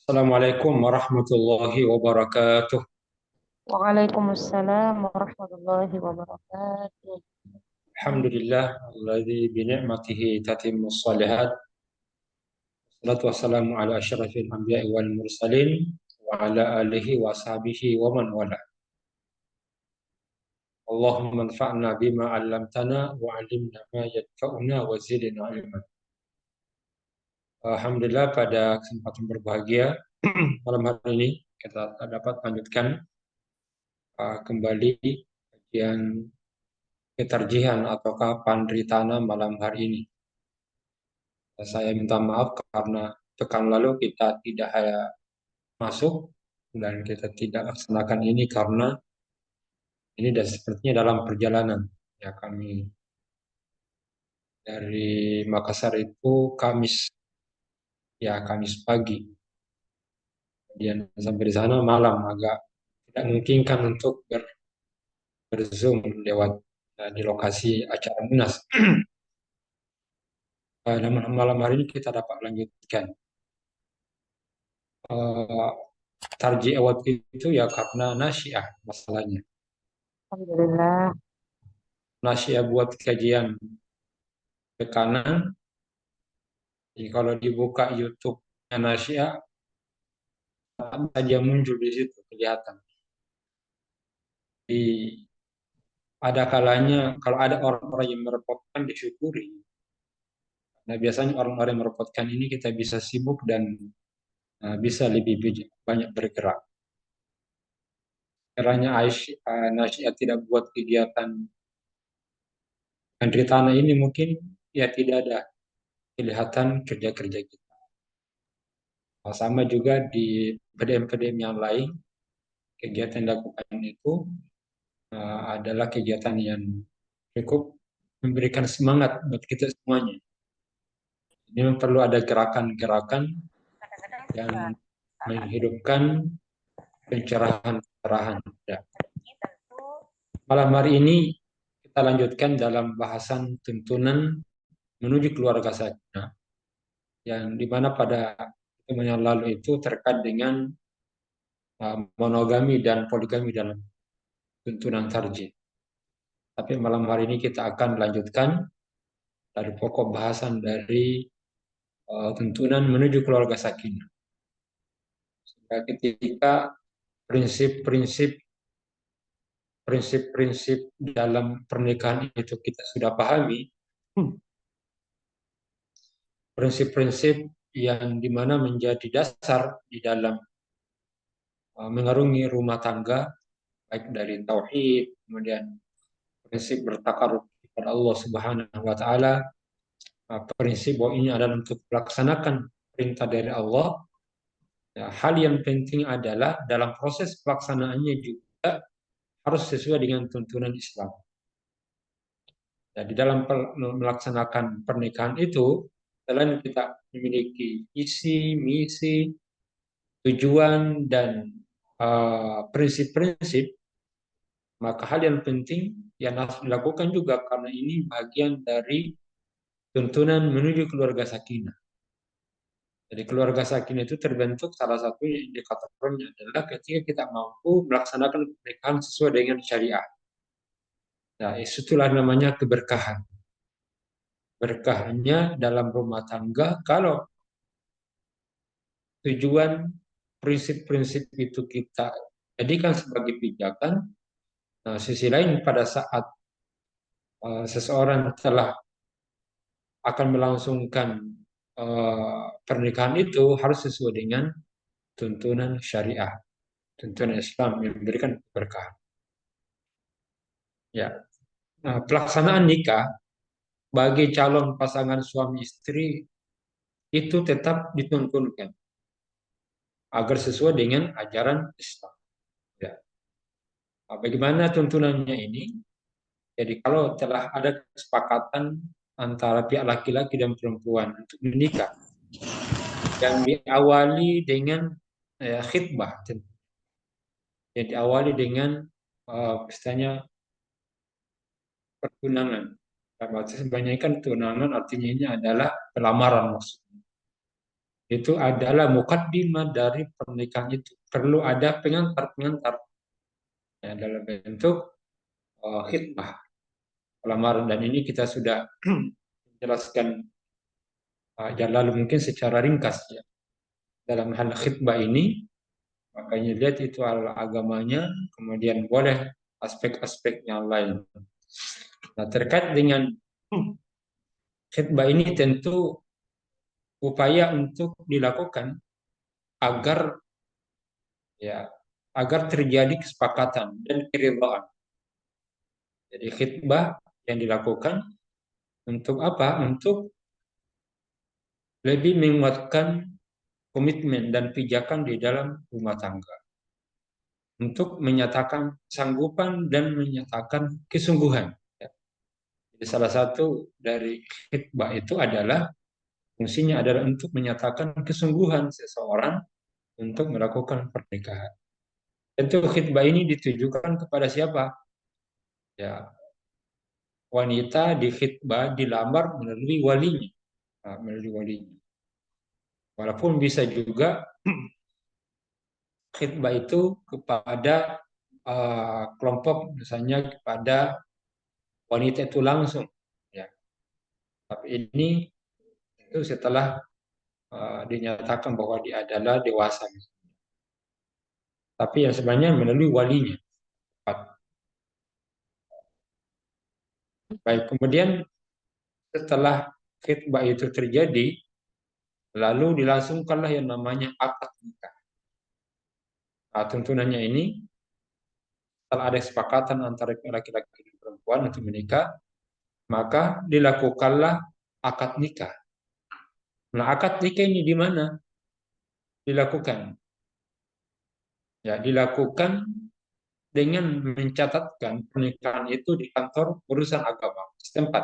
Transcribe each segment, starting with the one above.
Assalamualaikum warahmatullahi wabarakatuh. Waalaikumsalam warahmatullahi wabarakatuh. Alhamdulillah, alladzi bi ni'matihi tatimmus shalihat. Wassalatu wassalamu ala asyrafil anbiya'i wal mursalin wa ala alihi wa sahbihi wa man wala. Allahumma anfa'na bima 'allamtana wa 'allimna ma yanfa'una wa zidna ilman. Alhamdulillah pada kesempatan berbahagia malam hari ini kita dapat lanjutkan kembali kajian ketarjihan ataukah pandritana malam hari ini. Saya minta maaf karena pekan lalu kita tidak masuk dan kita tidak laksanakan ini karena ini sepertinya dalam perjalanan. Ya, kami dari Makassar itu Kamis pagi. Kemudian sampai di sana malam agak tidak memungkinkan untuk berzoom lewat di lokasi acara Munas. Dan malam hari ini kita dapat lanjutkan. Eh, Tarji awal itu ya karena nasyiah masalahnya. Alhamdulillah. Nasyiah buat kajian ke kanan. Jadi kalau dibuka YouTube Nasyiah saja muncul di situ kelihatan. Di ada kalanya kalau ada orang-orang yang merepotkan disyukuri. Nah, biasanya orang-orang yang merepotkan ini kita bisa sibuk dan bisa lebih banyak bergerak. Kiranya Nasyiah tidak buat kegiatan di tanah ini mungkin ya tidak ada kelihatan kerja-kerja kita. Sama juga di PDM-PDM yang lain, kegiatan yang dilakukan itu adalah kegiatan yang cukup memberikan semangat buat kita semuanya. Ini memang perlu ada gerakan-gerakan yang menghidupkan pencerahan-pencerahan. Ya. Malam hari ini kita lanjutkan dalam bahasan tuntunan menuju keluarga sakinah, yang dimana pada pertemuan yang lalu itu terkait dengan monogami dan poligami dalam tuntunan tarjih. Tapi malam hari ini kita akan lanjutkan dari pokok bahasan dari tuntunan menuju keluarga sakinah. Sehingga ketika prinsip-prinsip dalam pernikahan itu kita sudah pahami, prinsip-prinsip yang dimana menjadi dasar di dalam mengarungi rumah tangga, baik dari tauhid, kemudian prinsip bertakarub kepada Allah Subhanahu wa taala, prinsip bahwa ini adalah untuk melaksanakan perintah dari Allah. Ya, hal yang penting adalah dalam proses pelaksanaannya juga harus sesuai dengan tuntunan Islam. Jadi dalam melaksanakan pernikahan itu, selain kita memiliki isi, misi, tujuan, dan prinsip-prinsip, maka hal yang penting yang harus dilakukan juga karena ini bagian dari tuntunan menuju keluarga sakinah. Jadi keluarga sakinah itu terbentuk salah satu indikatornya adalah ketika kita mampu melaksanakan pernikahan sesuai dengan syariah. Nah, itulah namanya keberkahan. Berkahnya dalam rumah tangga kalau tujuan prinsip-prinsip itu kita jadikan sebagai pijakan. Nah, sisi lain pada saat seseorang telah akan melangsungkan pernikahan itu harus sesuai dengan tuntunan syariah, tuntunan Islam yang memberikan berkah. Ya, nah, pelaksanaan nikah bagi calon pasangan suami istri itu tetap dituntunkan agar sesuai dengan ajaran Islam. Ya. Nah, bagaimana tuntunannya ini? Jadi kalau telah ada kesepakatan antara pihak laki-laki dan perempuan untuk menikah yang diawali dengan khitbah, yang diawali dengan istilahnya pertunangan. Sebenarnya kan tunangan artinya ini adalah pelamaran maksudnya. itu adalah mukaddimah dari pernikahan itu. Perlu ada pengantar-pengantar ya, dalam bentuk khitbah lamaran, dan ini kita sudah menjelaskan yang lalu mungkin secara ringkas ya. Dalam hal khitbah ini, makanya lihat itu agamanya, kemudian boleh aspek-aspek yang lain. Nah, terkait dengan khitbah ini tentu upaya untuk dilakukan agar ya agar terjadi kesepakatan dan keridhaan. Jadi khitbah yang dilakukan untuk apa? Untuk lebih menguatkan komitmen dan pijakan di dalam rumah tangga. Untuk menyatakan sanggupan dan menyatakan kesungguhan. Ya. Jadi salah satu dari khitbah itu adalah fungsinya adalah untuk menyatakan kesungguhan seseorang untuk melakukan pernikahan. Tentu khitbah ini ditujukan kepada siapa? Ya, wanita di khitbah dilamar melalui walinya, melalui walinya. Walaupun bisa juga khitbah itu kepada kelompok, misalnya kepada wanita itu langsung. Ya, tapi ini itu setelah dinyatakan bahwa dia adalah dewasa. Tapi yang sebenarnya melalui walinya. Baik, kemudian setelah khitbah itu terjadi, lalu dilangsungkanlah yang namanya akad nikah. Nah, tuntunannya ini setelah ada kesepakatan antara laki-laki dan perempuan untuk menikah, maka dilakukanlah akad nikah. Nah, akad nikah ini di mana dilakukan? Ya, dilakukan dengan mencatatkan pernikahan itu di kantor urusan agama setempat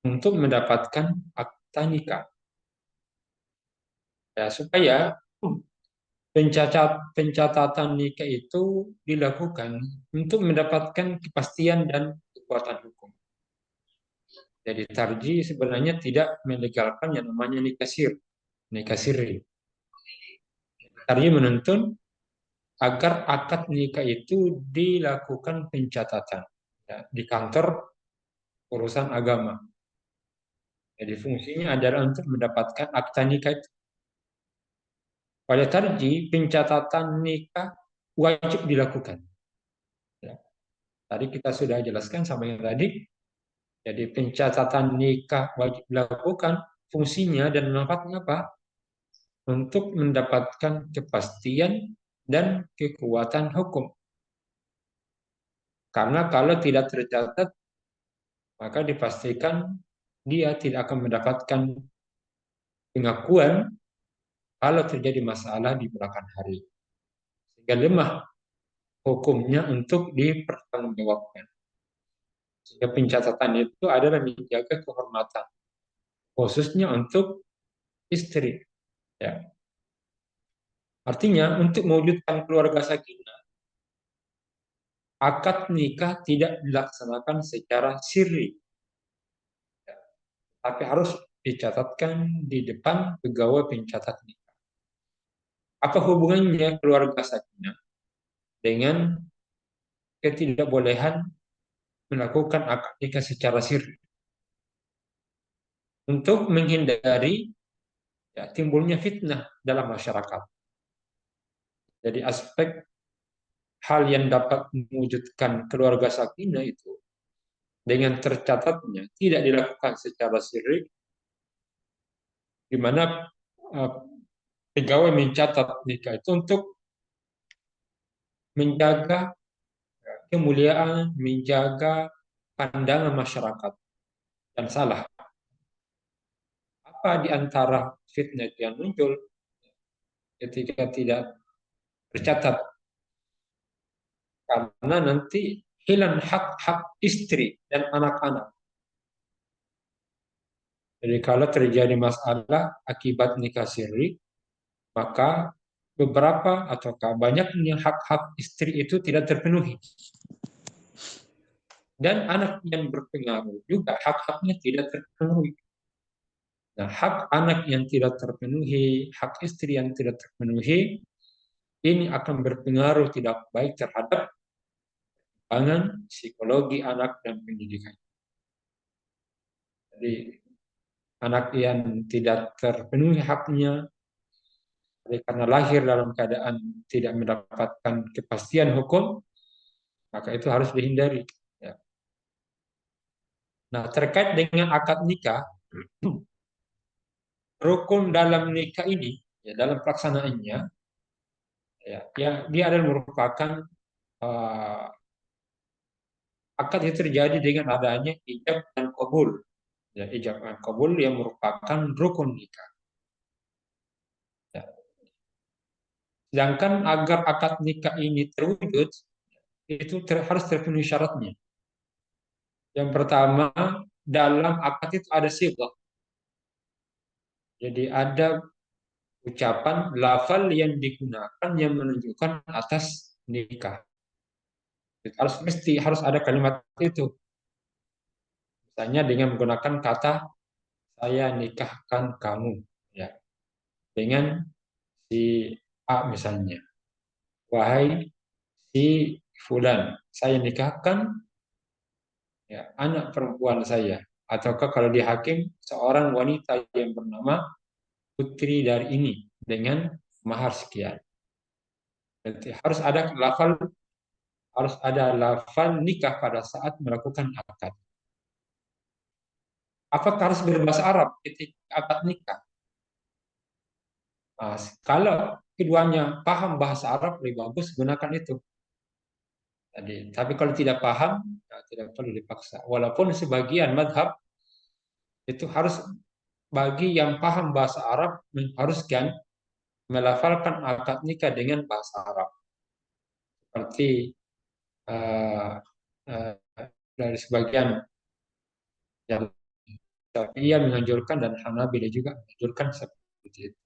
untuk mendapatkan akta nikah. Ya, supaya pencatatan nikah itu dilakukan untuk mendapatkan kepastian dan kekuatan hukum. Jadi tarji sebenarnya tidak melegalkan yang namanya nikah siri. Tarji menuntun agar akad nikah itu dilakukan pencatatan ya, di kantor urusan agama. Jadi fungsinya adalah untuk mendapatkan akta nikah itu. Pada tarji, pencatatan nikah wajib dilakukan. Ya. Tadi kita sudah jelaskan sama yang tadi. Jadi pencatatan nikah wajib dilakukan. Fungsinya dan manfaatnya apa? Untuk mendapatkan kepastian dan kekuatan hukum. Karena kalau tidak tercatat, maka dipastikan dia tidak akan mendapatkan pengakuan kalau terjadi masalah di belakang hari. Sehingga lemah hukumnya untuk dipertanggungjawabkan. Sehingga pencatatan itu adalah menjaga kehormatan, khususnya untuk istri. Ya. Artinya untuk mewujudkan keluarga sakinah, akad nikah tidak dilaksanakan secara sirri, ya, tapi harus dicatatkan di depan pegawai pencatat nikah. Apa hubungannya keluarga sakinah dengan ketidakbolehan melakukan akad nikah secara sirri? Untuk menghindari ya, timbulnya fitnah dalam masyarakat. Jadi aspek hal yang dapat mewujudkan keluarga sakinah itu dengan tercatatnya tidak dilakukan secara syirik, di mana uh, pegawai mencatat nikah itu untuk menjaga kemuliaan, menjaga pandangan masyarakat dan salah. Apa di antara fitnah yang muncul ketika tidak tercatat? Karena nanti hilang hak-hak istri dan anak-anak. Jadi kalau terjadi masalah akibat nikah siri, maka beberapa ataukah banyaknya hak-hak istri itu tidak terpenuhi. Dan anak yang berpengaruh juga hak-haknya tidak terpenuhi. Nah, hak anak yang tidak terpenuhi, hak istri yang tidak terpenuhi, ini akan berpengaruh tidak baik terhadap pangan, psikologi anak, dan pendidikan. Jadi, anak yang tidak terpenuhi haknya, karena lahir dalam keadaan tidak mendapatkan kepastian hukum, maka itu harus dihindari. Ya. Nah, terkait dengan akad nikah, rukun dalam nikah ini, ya, dalam pelaksanaannya, ya, dia adalah merupakan uh, akad yang terjadi dengan adanya ijab dan kabul. Ya, ijab dan kabul yang merupakan rukun nikah. Ya. Sedangkan agar akad nikah ini terwujud, itu harus terpenuhi syaratnya. Yang pertama, dalam akad itu ada sighah. Jadi ada ucapan lafal yang digunakan yang menunjukkan atas nikah. Harus ada kalimat itu. Misalnya dengan menggunakan kata saya nikahkan kamu, ya, dengan si A misalnya. Wahai si fulan, saya nikahkan, ya, anak perempuan saya. Ataukah kalau di hakim seorang wanita yang bernama putri dari ini dengan mahar sekian. Berarti harus ada lafal nikah pada saat melakukan akad. Apakah harus berbahasa Arab ketika akad nikah? Nah, kalau keduanya paham bahasa Arab, lebih bagus gunakan itu. Tapi kalau tidak paham, ya tidak perlu dipaksa. Walaupun sebagian madhab itu harus, bagi yang paham bahasa Arab, mengharuskan melafalkan akad nikah dengan bahasa Arab. Seperti uh, uh, dari sebagian yang Syafi'iyah menganjurkan dan Hanabila juga menganjurkan seperti itu.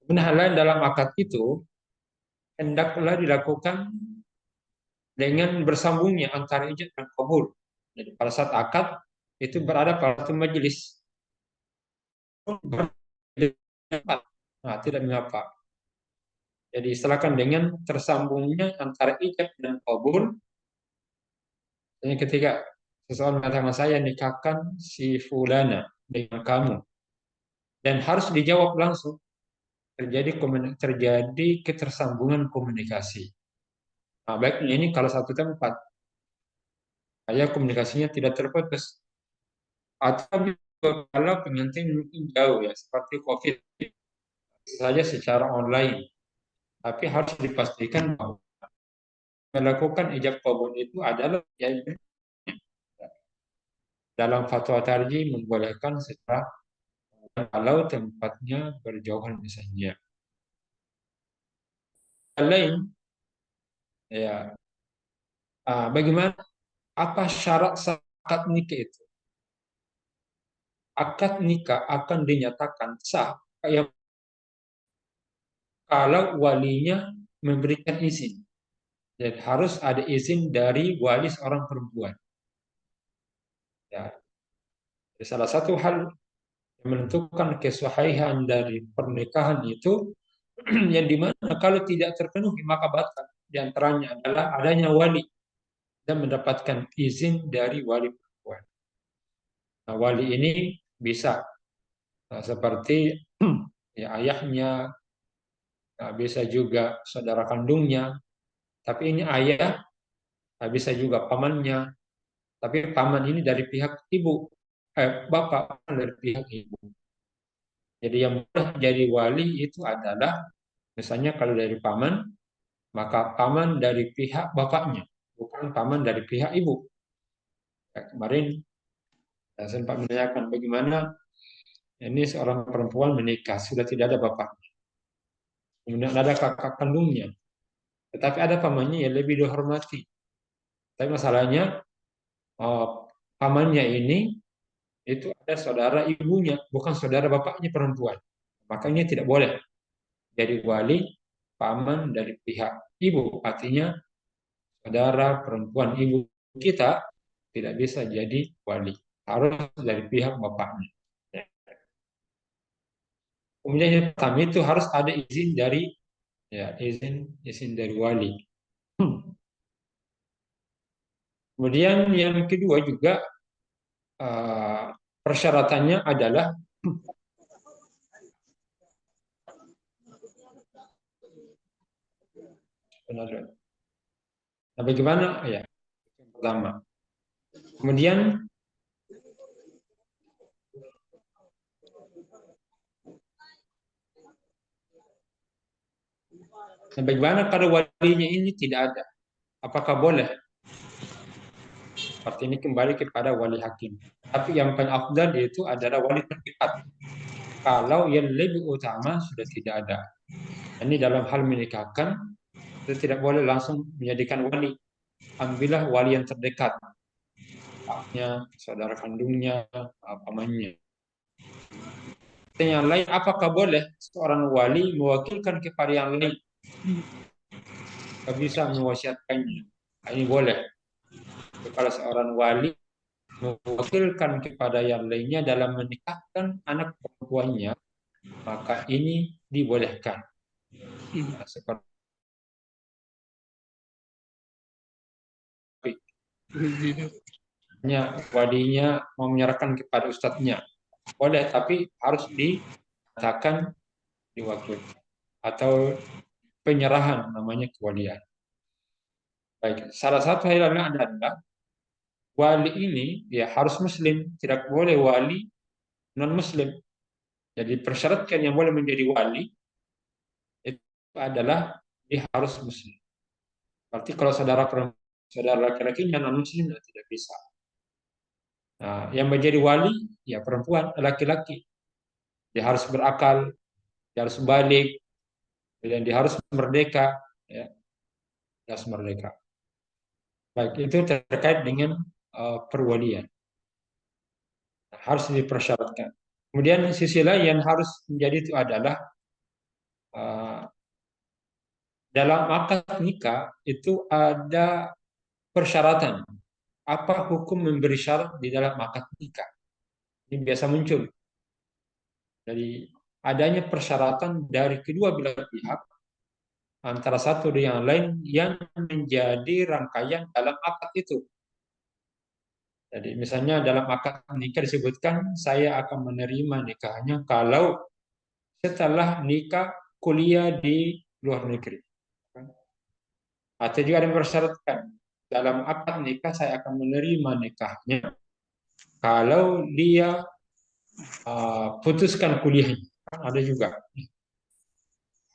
Kemudian hal lain dalam akad itu hendaklah dilakukan dengan bersambungnya antara ijab dan kabul. Jadi pada saat akad itu berada pada satu majelis. Nah, tidak mengapa. Jadi silakan dengan tersambungnya antara ijab dan kabul. Jadi ketika seseorang mengatakan saya nikahkan si fulana dengan kamu, dan harus dijawab langsung, terjadi ketersambungan komunikasi. Nah, baiknya ini kalau satu tempat, supaya komunikasinya tidak terputus. Atau kalau pengantin mungkin jauh, ya, seperti COVID saja secara online, tapi harus dipastikan bahwa melakukan ijab kabul itu adalah, ya, dalam fatwa tarji membolehkan secara kalau tempatnya berjauhan misalnya. Yang lain, ya, bagaimana, apa syarat sah akad nikah itu? Akad nikah akan dinyatakan sah yang kalau walinya memberikan izin. Jadi harus ada izin dari wali seorang perempuan. Ya, salah satu hal yang menentukan kesahihan dari pernikahan itu yang dimana kalau tidak terpenuhi maka batal. Di antaranya adalah adanya wali dan mendapatkan izin dari wali perempuan. Nah, wali ini bisa, seperti ya, ayahnya, bisa juga saudara kandungnya, tapi ini ayah, bisa juga pamannya, tapi paman ini dari pihak ibu, bapak dari pihak ibu. Jadi yang boleh jadi wali itu adalah misalnya kalau dari paman, maka paman dari pihak bapaknya, bukan paman dari pihak ibu. Ya, kemarin saya sempat menanyakan bagaimana ini seorang perempuan menikah sudah tidak ada bapaknya, kemudian ada kakak kandungnya, tetapi ada pamannya yang lebih dihormati. Tapi masalahnya, pamannya ini itu ada saudara ibunya, bukan saudara bapaknya perempuan. Makanya tidak boleh jadi wali paman dari pihak ibu. Artinya saudara perempuan ibu kita tidak bisa jadi wali. Harus dari pihak bapaknya. Kemudian yang pertama itu harus ada izin dari izin dari wali. Kemudian yang kedua juga eh, persyaratannya adalah nah, bagaimana ya yang pertama. Kemudian bagaimana kalau walinya ini tidak ada? Apakah boleh? Seperti ini kembali kepada wali hakim. Tapi yang paling afdal itu adalah wali terdekat. Kalau yang lebih utama sudah tidak ada. Ini dalam hal menikahkan, kita tidak boleh langsung menjadikan wali. Ambillah wali yang terdekat, bapaknya, saudara kandungnya, pamannya. Yang lain, apakah boleh seorang wali mewakilkan kepada yang lain? Tidak bisa mewasiatkannya. Ini boleh. Kalau seorang wali mewakilkan kepada yang lainnya dalam menikahkan anak perempuannya, maka ini dibolehkan. Nah, seperti walinya mau menyerahkan kepada ustadznya, boleh, tapi harus dikatakan diwakilkan atau penyerahan namanya kewalian. Baik, salah satu halnya adalah wali ini ya harus muslim, tidak boleh wali non muslim. Jadi persyaratkan yang boleh menjadi wali itu adalah dia harus muslim. Berarti kalau saudara laki-lakinya non muslim tidak bisa. Nah, yang menjadi wali ya perempuan, laki-laki. Dia harus berakal, dia harus balik, dan dia harus merdeka, ya, dia harus merdeka. Baik, itu terkait dengan perwalian. Harus dipersyaratkan. Kemudian sisi lain yang harus menjadi itu adalah uh, dalam akad nikah itu ada persyaratan. Apa hukum memberi syarat di dalam akad nikah? Ini biasa muncul. Jadi adanya persyaratan dari kedua belah pihak antara satu dengan yang lain yang menjadi rangkaian dalam akad itu. Jadi misalnya dalam akad nikah disebutkan saya akan menerima nikahnya kalau setelah nikah kuliah di luar negeri. Atau juga ada yang mempersyaratkan dalam akad nikah saya akan menerima nikahnya kalau dia putuskan kuliahnya. Kan ada juga.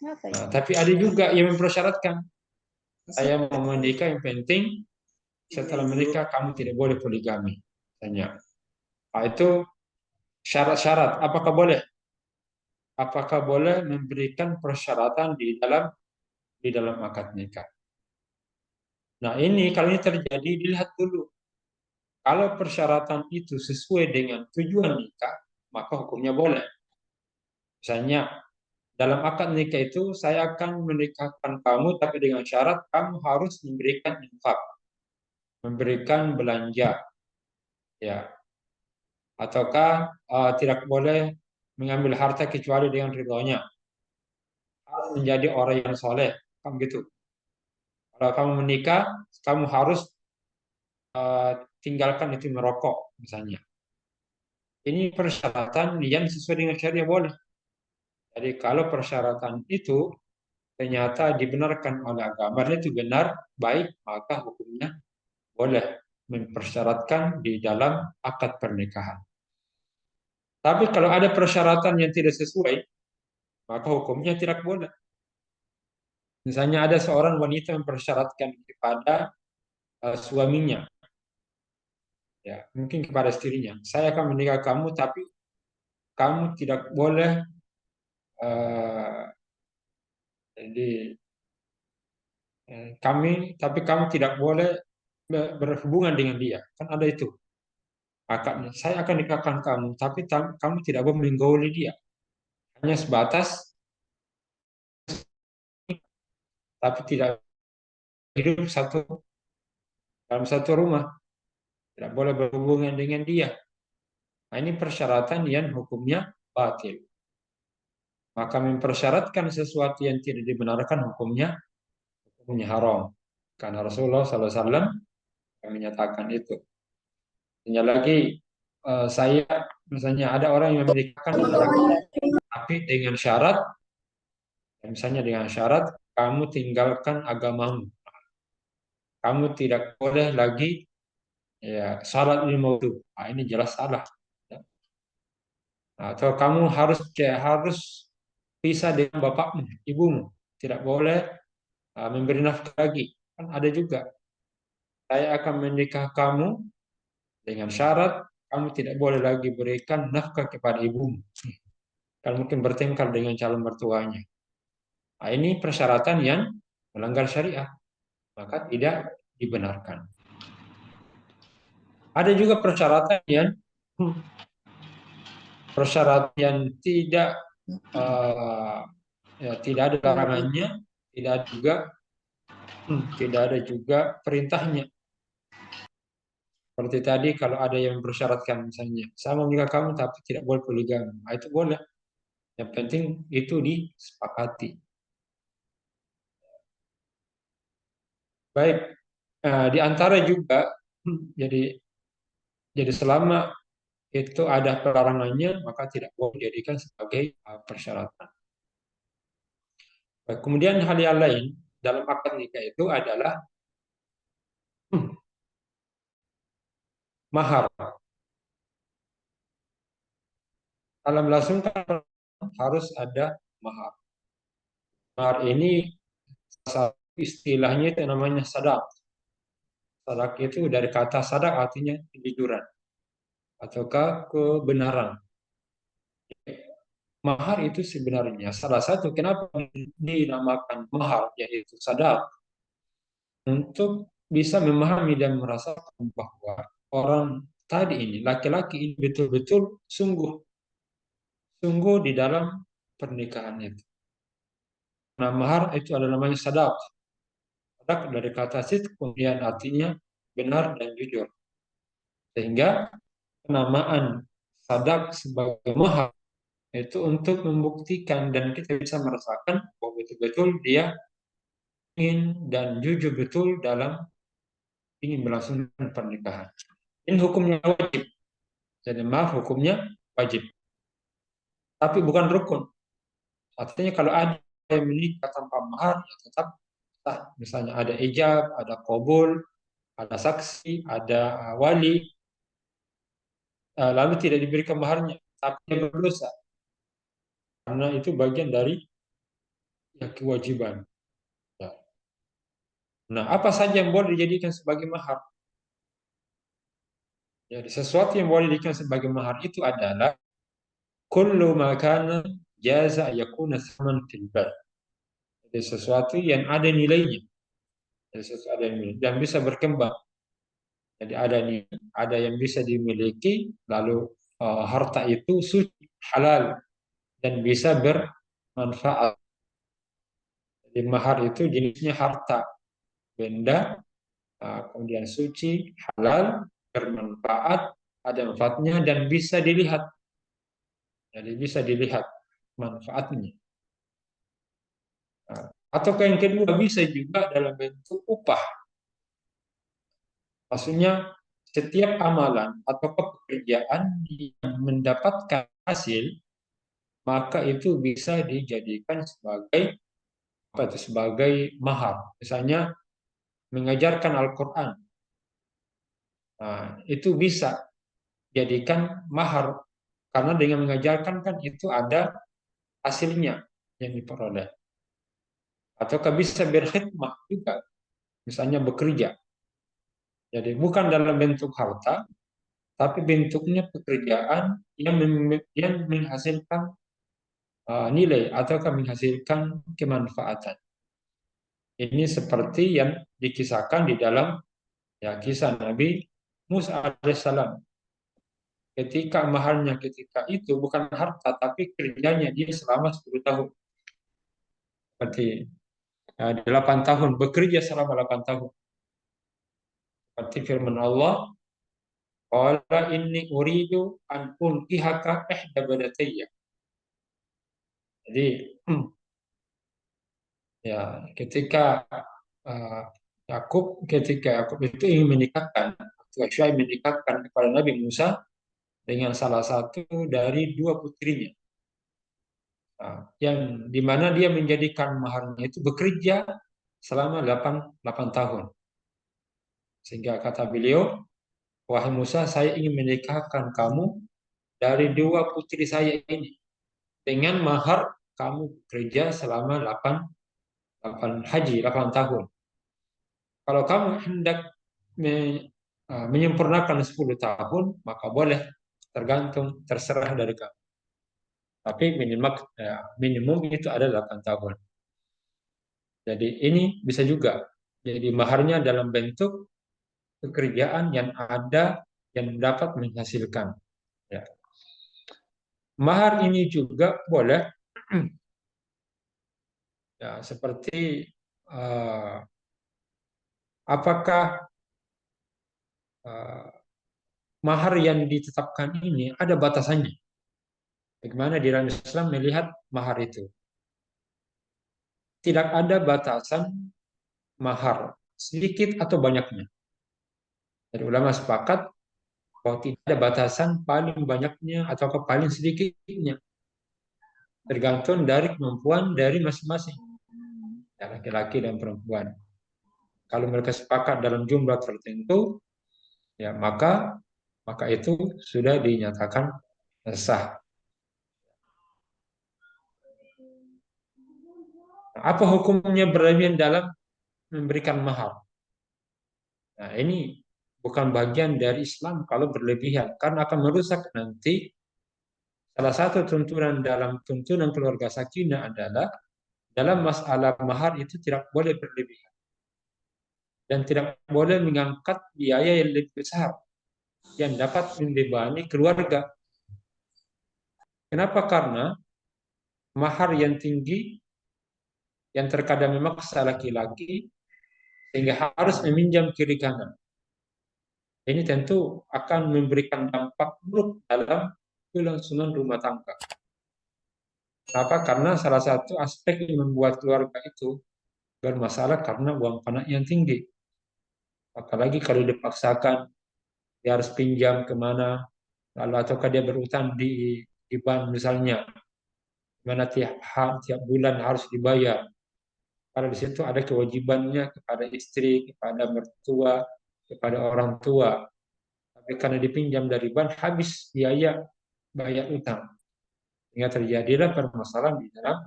Nah, tapi ada juga yang mempersyaratkan saya mau menikah yang penting setelah menikah kamu tidak boleh poligami. Tanya. Nah, itu syarat-syarat. Apakah boleh memberikan persyaratan di dalam akad nikah? Nah, ini kalau ini terjadi dilihat dulu. Kalau persyaratan itu sesuai dengan tujuan nikah, maka hukumnya boleh. Misalnya, dalam akad nikah itu saya akan menikahkan kamu, tapi dengan syarat kamu harus memberikan infak, memberikan belanja, ya, ataukah tidak boleh mengambil harta kecuali dengan ridhonya, harus menjadi orang yang soleh, kan gitu. Kalau kamu menikah, kamu harus tinggalkan itu merokok, misalnya. Ini persyaratan yang sesuai dengan syariah boleh. Jadi kalau persyaratan itu ternyata dibenarkan oleh agama dan itu benar, baik, maka hukumnya boleh mempersyaratkan di dalam akad pernikahan. Tapi kalau ada persyaratan yang tidak sesuai, maka hukumnya tidak boleh. Misalnya ada seorang wanita mempersyaratkan kepada suaminya, ya mungkin kepada istrinya, saya akan menikah kamu, tapi kamu tidak boleh jadi tapi kamu tidak boleh berhubungan dengan dia. Kan ada itu akadnya. Saya akan nikahkan kamu, tapi kamu tidak boleh menggauli dia. Hanya sebatas, tapi tidak hidup dalam satu rumah. Tidak boleh berhubungan dengan dia. Nah, ini persyaratan yang hukumnya batil. Maka mempersyaratkan sesuatu yang tidak dibenarkan hukumnya haram. Karena Rasulullah SAW menyatakan itu. Hanya lagi saya misalnya ada orang yang menikahkan anak, tapi dengan syarat, misalnya dengan syarat kamu tinggalkan agamamu, kamu tidak boleh lagi ya salat lima waktu. Nah, ini jelas salah. Atau kamu harus pisah dengan bapakmu, ibumu, tidak boleh memberi nafkah lagi. Kan ada juga. Saya akan menikah kamu dengan syarat kamu tidak boleh lagi berikan nafkah kepada ibumu. Kan mungkin bertengkar dengan calon mertuanya. Nah, ini persyaratan yang melanggar syariah, maka tidak dibenarkan. Ada juga persyaratan yang tidak ya, tidak ada larangannya, tidak ada juga perintahnya. Seperti tadi kalau ada yang bersyaratkan misalnya, saya mau menikah kamu tapi tidak boleh poligami, nah, itu boleh. Yang penting itu disepakati. Baik, di antara juga jadi selama itu ada pelarangannya maka tidak boleh dijadikan sebagai persyaratan. Baik, kemudian hal yang lain dalam akad nikah itu adalah mahar. Dalam melangsungkan harus ada mahar. Mahar ini istilahnya itu namanya sadak. Sadak itu dari kata sadak artinya kejujuran ataukah kebenaran. Mahar itu sebenarnya salah satu kenapa dinamakan mahar yaitu sadak untuk bisa memahami dan merasakan bahwa orang tadi ini laki-laki ini betul-betul sungguh di dalam pernikahan itu. Nah, mahar itu adalah namanya sadak. Sadak dari kata sid kemudian artinya benar dan jujur. Sehingga penamaan sadak sebagai mahar itu untuk membuktikan dan kita bisa merasakan bahwa betul-betul dia ingin dan jujur betul dalam ingin melangsungkan pernikahan. Ini hukumnya wajib. Jadi maaf hukumnya wajib. Tapi bukan rukun. Artinya kalau ada yang menikah tanpa mahar, ya tetap sah. Misalnya ada ijab, ada qabul, ada saksi, ada wali, lalu tidak diberikan maharnya, tapi dia berdosa. Karena itu bagian dari ya, kewajiban. Ya. Nah, apa saja yang boleh dijadikan sebagai mahar? Jadi sesuatu yang boleh dijadikan sebagai mahar itu adalah kullu ma kana jaza yakuna thaman fil bal. Jadi sesuatu yang ada nilainya. Jadi sesuatu yang bisa berkembang. Jadi ada yang bisa dimiliki, lalu harta itu suci, halal dan bisa bermanfaat. Jadi mahar itu jenisnya harta, benda, kemudian suci, halal, bermanfaat, ada manfaatnya dan bisa dilihat. Jadi bisa dilihat manfaatnya. Atau yang kedua bisa juga dalam bentuk upah. Maksudnya setiap amalan atau pekerjaan yang mendapatkan hasil maka itu bisa dijadikan sebagai apa itu sebagai mahar. Misalnya mengajarkan Al-Quran, nah, itu bisa jadikan mahar karena dengan mengajarkan kan itu ada hasilnya yang diperoleh. Ataukah bisa berkhidmah juga, misalnya bekerja. Jadi bukan dalam bentuk harta, tapi bentuknya pekerjaan yang menghasilkan nilai ataukah menghasilkan kemanfaatan. Ini seperti yang dikisahkan di dalam ya kisah Nabi Musa alaihissalam. Ketika mahalnya ketika itu bukan harta tapi kerjanya dia selama 10 tahun. Seperti 8 tahun bekerja selama 8 tahun. Seperti firman Allah, qala inni uridu an unkihaka ihda badatayya. Jadi ya ketika uh, ketika Yakub itu ingin menikahkan, Syuaib menikahkan kepada Nabi Musa dengan salah satu dari dua putrinya. Yang dimana dia menjadikan maharnya itu bekerja selama 8 tahun. Sehingga kata beliau, wahai Musa, saya ingin menikahkan kamu dari dua putri saya ini dengan mahar kamu bekerja selama 8 tahun. Kalau kamu hendak menyempurnakan 10 tahun, maka boleh, tergantung, terserah dari kamu. Tapi minimum itu ada 8 tahun. Jadi ini bisa juga. Jadi maharnya dalam bentuk pekerjaan yang ada yang dapat menghasilkan. Ya. Mahar ini juga boleh ya, seperti apakah uh, mahar yang ditetapkan ini ada batasannya. Bagaimana di dalam Islam melihat mahar itu? Tidak ada batasan mahar, sedikit atau banyaknya. Jadi ulama sepakat bahwa tidak ada batasan paling banyaknya atau paling sedikitnya. Tergantung dari kemampuan dari masing-masing, ya, laki-laki dan perempuan. Kalau mereka sepakat dalam jumlah tertentu, ya maka itu sudah dinyatakan sah. Apa hukumnya berlebihan dalam memberikan mahar? Nah, ini bukan bagian dari Islam kalau berlebihan, karena akan merusak nanti. Salah satu tuntunan dalam tuntunan keluarga sakinah adalah dalam masalah mahar itu tidak boleh berlebihan dan tidak boleh mengangkat biaya yang lebih besar yang dapat membebani keluarga. Kenapa? Karena mahar yang tinggi yang terkadang memaksa laki-laki sehingga harus meminjam kiri kanan. Ini tentu akan memberikan dampak buruk dalam kelangsungan rumah tangga. Kenapa? Karena salah satu aspek yang membuat keluarga itu bermasalah karena uang panak yang tinggi. Apalagi kalau dipaksakan, dia harus pinjam kemana, lalu ataukah dia berutang di bank misalnya, mana tiap bulan harus dibayar. Karena di situ ada kewajibannya kepada istri, kepada mertua, kepada orang tua. Tapi karena dipinjam dari bank, habis biaya bayar utang. Sehingga terjadilah permasalahan di dalam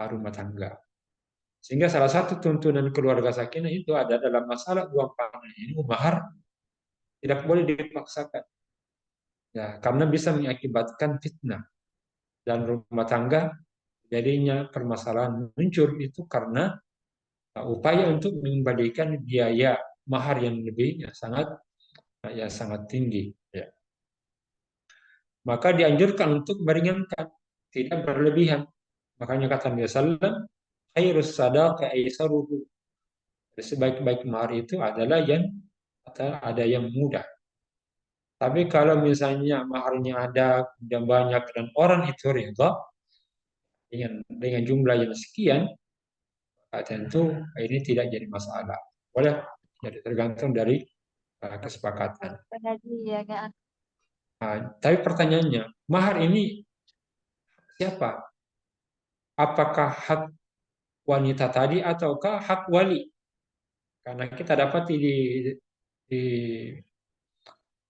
rumah tangga. Sehingga salah satu tuntunan keluarga sakinah itu ada dalam masalah uang pangan ini, mahar tidak boleh dipaksakan. Ya, karena bisa mengakibatkan fitnah dan rumah tangga, jadinya permasalahan muncul itu karena upaya untuk mengembalikan biaya mahar yang lebih sangat tinggi. Ya. Maka dianjurkan untuk meringankan, tidak berlebihan. Makanya kata Nabi Sallam, khairus sadaqah aisaruhu. Sebaik-baik mahar itu adalah yang ada yang mudah. Tapi kalau misalnya maharnya ada dan banyak dan orang itu ridha dengan jumlah yang sekian, tentu ini tidak jadi masalah. Boleh, jadi tergantung dari kesepakatan. Tapi pertanyaannya, mahar ini siapa? Apakah hak wanita tadi ataukah hak wali? Karena kita dapat di,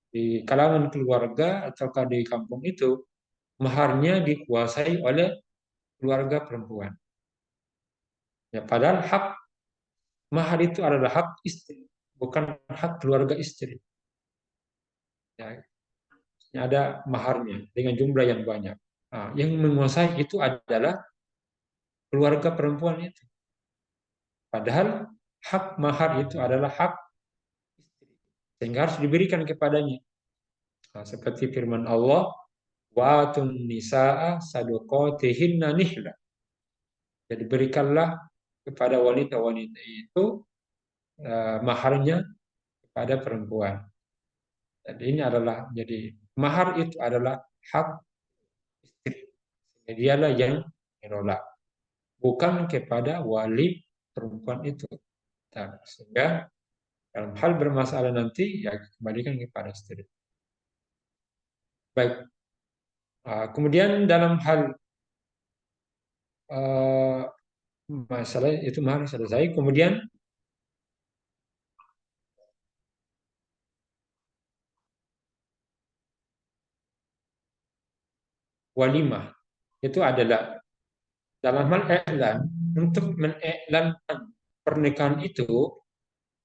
di kalangan keluarga ataukah di kampung itu, maharnya dikuasai oleh keluarga perempuan. Ya, padahal hak mahar itu adalah hak istri, bukan hak keluarga istri. Ya, ada maharnya dengan jumlah yang banyak. Nah, yang menguasai itu adalah keluarga perempuan itu. Padahal hak mahar itu adalah hak istri, sehingga harus diberikan kepadanya. Nah, seperti firman Allah, wa'atun nisa'a saduqatihinna nihla. Jadi berikanlah kepada wanita-wanita itu maharnya kepada perempuan. Jadi ini adalah, jadi mahar itu adalah hak istri. Dialah yang menolak, bukan kepada wali perempuan itu. Nah, sehingga dalam hal bermasalah nanti ya kembalikan kepada istri. Baik. Kemudian dalam hal masalah itu harus selesai. Kemudian walimah itu adalah dalam hal iklan, untuk mengiklankan pernikahan itu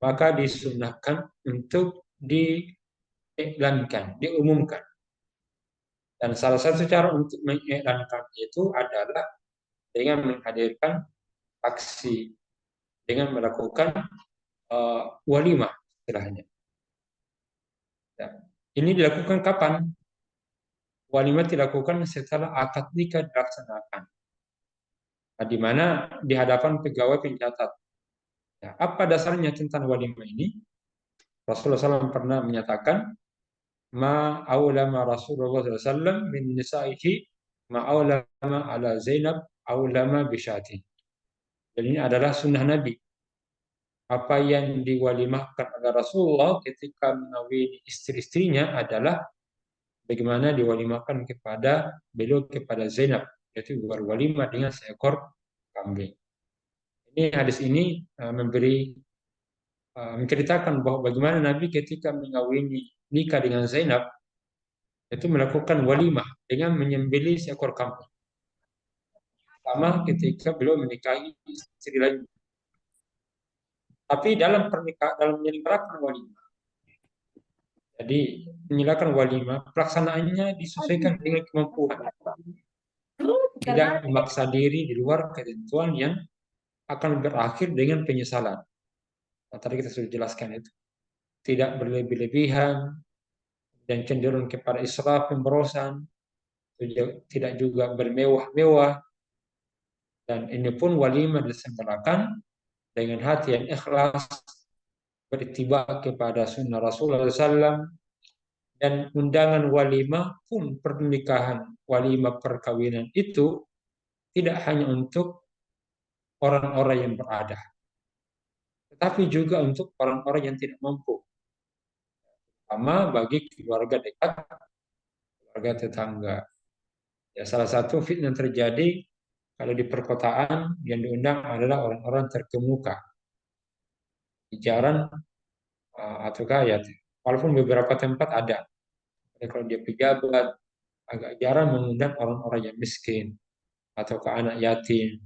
maka disunahkan untuk diiklankan, diumumkan. Dan salah satu cara untuk mengiklankan itu adalah dengan menghadirkan aksi, dengan melakukan walimah istilahnya. Ya. Ini dilakukan kapan? Walimah dilakukan setelah akad nikah dilaksanakan, di mana di hadapan pegawai pencatat. Ya, apa dasarnya tentang walimah ini? Rasulullah SAW pernah menyatakan, ma aulama Rasulullah SAW min nisaihi ma aulama ala Zainab aulama bisyati. Jadi ini adalah sunnah Nabi. Apa yang diwalimahkan oleh Rasulullah ketika mengawini istri-istrinya adalah bagaimana diwalimahkan kepada beliau kepada Zainab, yaitu berwalimah dengan seekor kambing. Ini hadis ini menceritakan bahwa bagaimana Nabi ketika mengawini nikah dengan Zainab itu melakukan walimah dengan menyembelih seekor kambing. Sama ketika beliau menikahi istri lain. Tapi dalam menyelenggarakan walimah, jadi menyelenggarakan walimah, pelaksanaannya disesuaikan dengan kemampuan. Tidak memaksa diri di luar ketentuan yang akan berakhir dengan penyesalan. Nah, tadi kita sudah jelaskan itu. Tidak berlebih-lebihan dan cenderung kepada israf pemborosan, tidak juga bermewah-mewah. Dan ini pun walimah diselenggarakan dengan hati yang ikhlas, beritiba kepada sunnah Rasulullah SAW, dan undangan walimah pun pernikahan, walimah perkawinan itu tidak hanya untuk orang-orang yang berada, tetapi juga untuk orang-orang yang tidak mampu, sama bagi keluarga dekat, keluarga tetangga. Ya, salah satu fitnah yang terjadi kalau di perkotaan yang diundang adalah orang-orang terkemuka, jarang atau kaya. Walaupun beberapa tempat ada. Kalau dia pejabat, agak jarang mengundang orang-orang yang miskin atau ke anak yatim,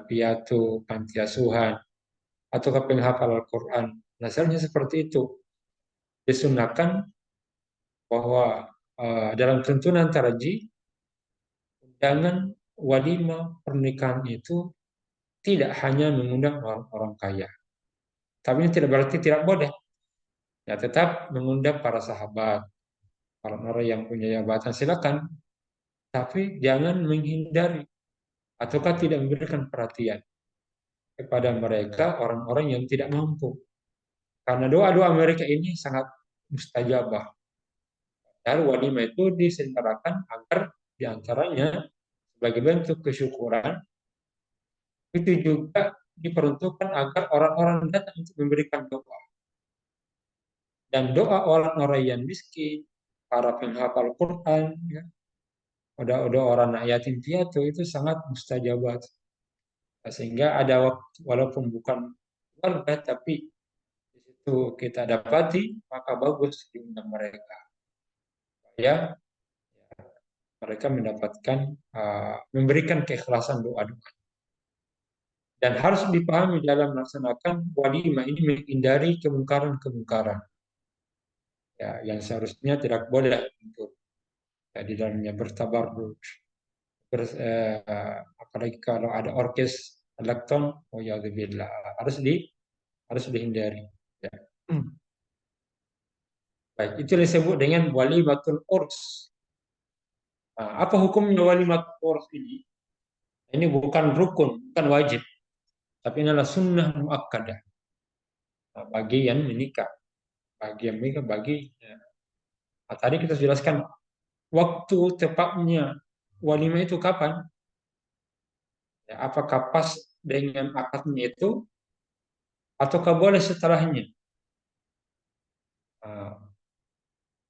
piatu, panti asuhan, atau ke penghafal Al-Quran. Dasarnya seperti itu. Disunahkan bahwa dalam tuntunan taraji, undangan walimah pernikahan itu tidak hanya mengundang orang-orang kaya. Tapi ini tidak berarti tidak boleh. Ya, tetap mengundang para sahabat, orang-orang yang punya jabatan silakan, tapi jangan menghindari ataukah tidak memberikan perhatian kepada mereka orang-orang yang tidak mampu. Karena doa-doa mereka ini sangat mustajabah. Dan walimah itu diselenggarakan agar diantaranya sebagai bentuk kesyukuran itu juga diperuntukkan agar orang-orang datang untuk memberikan doa. Dan doa orang-orang yang miskin, para penghafal Quran, ya, udah orang anak yatim piatu itu sangat mustajabat. Sehingga ada waktu, walaupun bukan warga, tapi di situ kita dapati, maka bagus diundang mereka. Ya, mereka mendapatkan, memberikan keikhlasan doa-doa. Dan harus dipahami dalam melaksanakan walimah ini menghindari kemungkaran-kemungkaran. Ya, yang seharusnya tidak boleh untuk di dalamnya bertabarruj. Apalagi kalau ada orkes elektron, oh ya harus dihindari. Ya. Baik, itu disebut dengan walimatul urs. Nah, apa hukumnya walimatul urs ini? Ini bukan rukun, bukan wajib, tapi ini adalah sunnah muakkadah bagi yang menikah, tadi kita jelaskan waktu tepatnya walimah itu kapan? Ya, apakah pas dengan akadnya itu ataukah boleh setelahnya? Nah,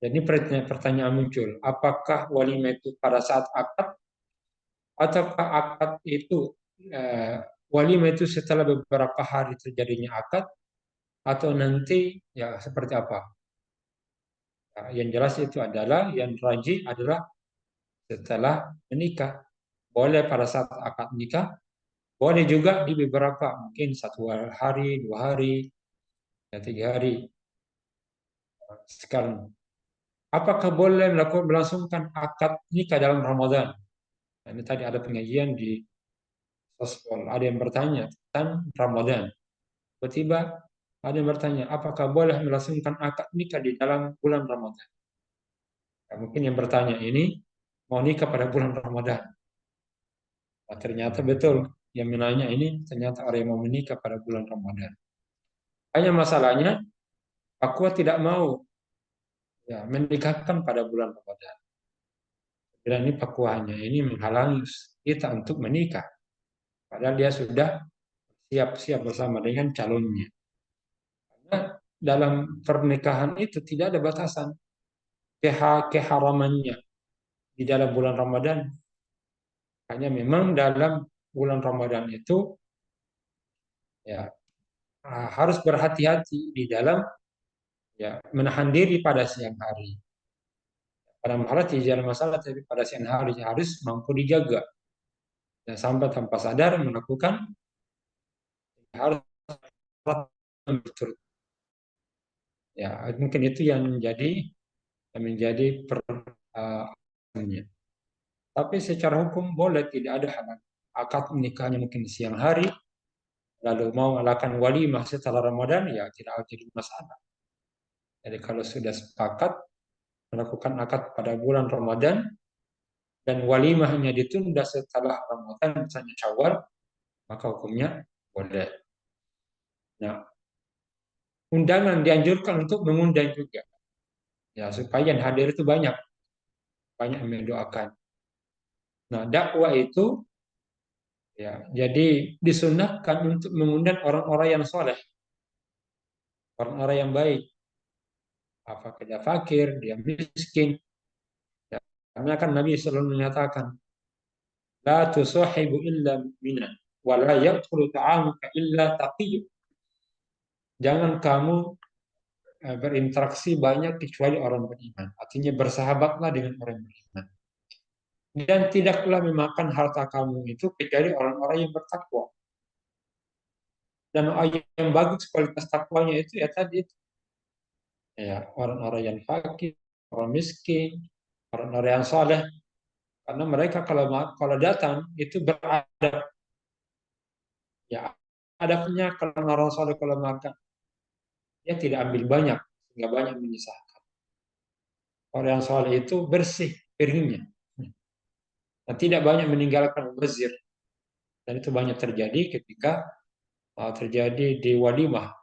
jadi pertanyaan muncul, apakah walimah itu pada saat akad ataukah akad itu eh, walimah itu setelah beberapa hari terjadinya akad atau nanti ya seperti apa? Nah, yang jelas itu adalah yang rajih adalah setelah menikah. Boleh pada saat akad nikah, boleh juga di beberapa, mungkin 1 hari, 2 hari, ya 3 hari. Sekarang, apakah boleh melakukan melangsungkan akad nikah dalam Ramadan? Nah, ini tadi ada pengajian di sosmed, ada yang bertanya tentang Ramadan. Tiba-tiba ada yang bertanya, apakah boleh melangsungkan akad nikah di dalam bulan Ramadan? Ya, mungkin yang bertanya ini mau nikah pada bulan Ramadan. Nah, ternyata betul yang menanya ini ternyata orang yang mau menikah pada bulan Ramadan. Hanya masalahnya, aku tidak mau ya menikahkan pada bulan Ramadan. Dan ini pakuannya ini menghalangi kita untuk menikah. Padahal dia sudah siap-siap bersama dengan calonnya. Karena dalam pernikahan itu tidak ada batasan keharamannya di dalam bulan Ramadan. Hanya memang dalam bulan Ramadan itu ya harus berhati-hati di dalam ya menahan diri pada siang hari. Pada malam hari tidak ada masalah, tapi pada siang hari harus mampu dijaga. Dan sampai tanpa sadar melakukan harus betul. Ya, mungkin itu yang menjadi pertanyaannya. Tapi secara hukum boleh tidak ada halangan. Akad menikahnya mungkin siang hari, lalu mau melakukan walimah setelah Ramadan, ya tidak jadi masalah. Jadi kalau sudah sepakat melakukan akad pada bulan Ramadan dan walimahnya ditunda setelah Ramadan, misalnya Syawal, maka hukumnya boleh. Nah, undangan dianjurkan untuk mengundang juga, ya supaya yang hadir itu banyak, banyak yang mendoakan. Nah, dakwah itu ya jadi disunahkan untuk mengundang orang-orang yang soleh, orang-orang yang baik. Apakah dia fakir, dia miskin. Ya, karena kan Nabi selalu menyatakan, la tusahibu illa mu'minan, wa la yaqulu ta'amuka illa taqiyyu. Jangan kamu berinteraksi banyak kecuali orang beriman. Artinya bersahabatlah dengan orang beriman. Dan tidaklah memakan harta kamu itu kecuali orang-orang yang bertakwa. Dan orang yang bagus kualitas takwanya itu ya tadi itu. Ya, orang-orang yang fakir, orang miskin, orang-orang yang saleh. Karena mereka kalau datang itu beradab. Ya, adabnya kalau orang saleh kalau makan, dia tidak ambil banyak, sehingga banyak menyisahkan. Orang yang saleh itu bersih piringnya. Dan tidak banyak meninggalkan mubazir. Dan itu banyak terjadi ketika terjadi di walimah.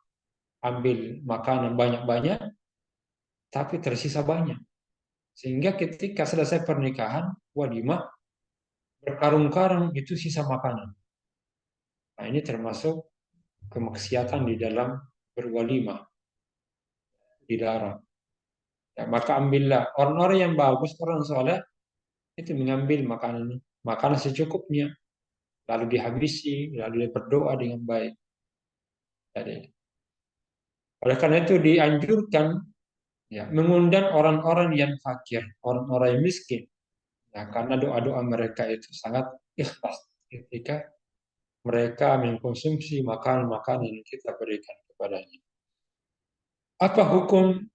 Ambil makanan banyak-banyak, tapi tersisa banyak. Sehingga ketika selesai pernikahan, walimah, berkarung-karung itu sisa makanan. Nah, ini termasuk kemaksiatan di dalam berwalimah, dilarang. Ya, maka ambillah orang-orang yang bagus, orang soleh, itu mengambil makanan makanan secukupnya, lalu dihabisi, lalu dia berdoa dengan baik. Jadi, oleh karena itu dianjurkan ya, mengundang orang-orang yang fakir, orang-orang yang miskin. Ya, karena doa-doa mereka itu sangat ikhlas ketika mereka mengkonsumsi makanan-makanan yang kita berikan kepadanya. Apa hukum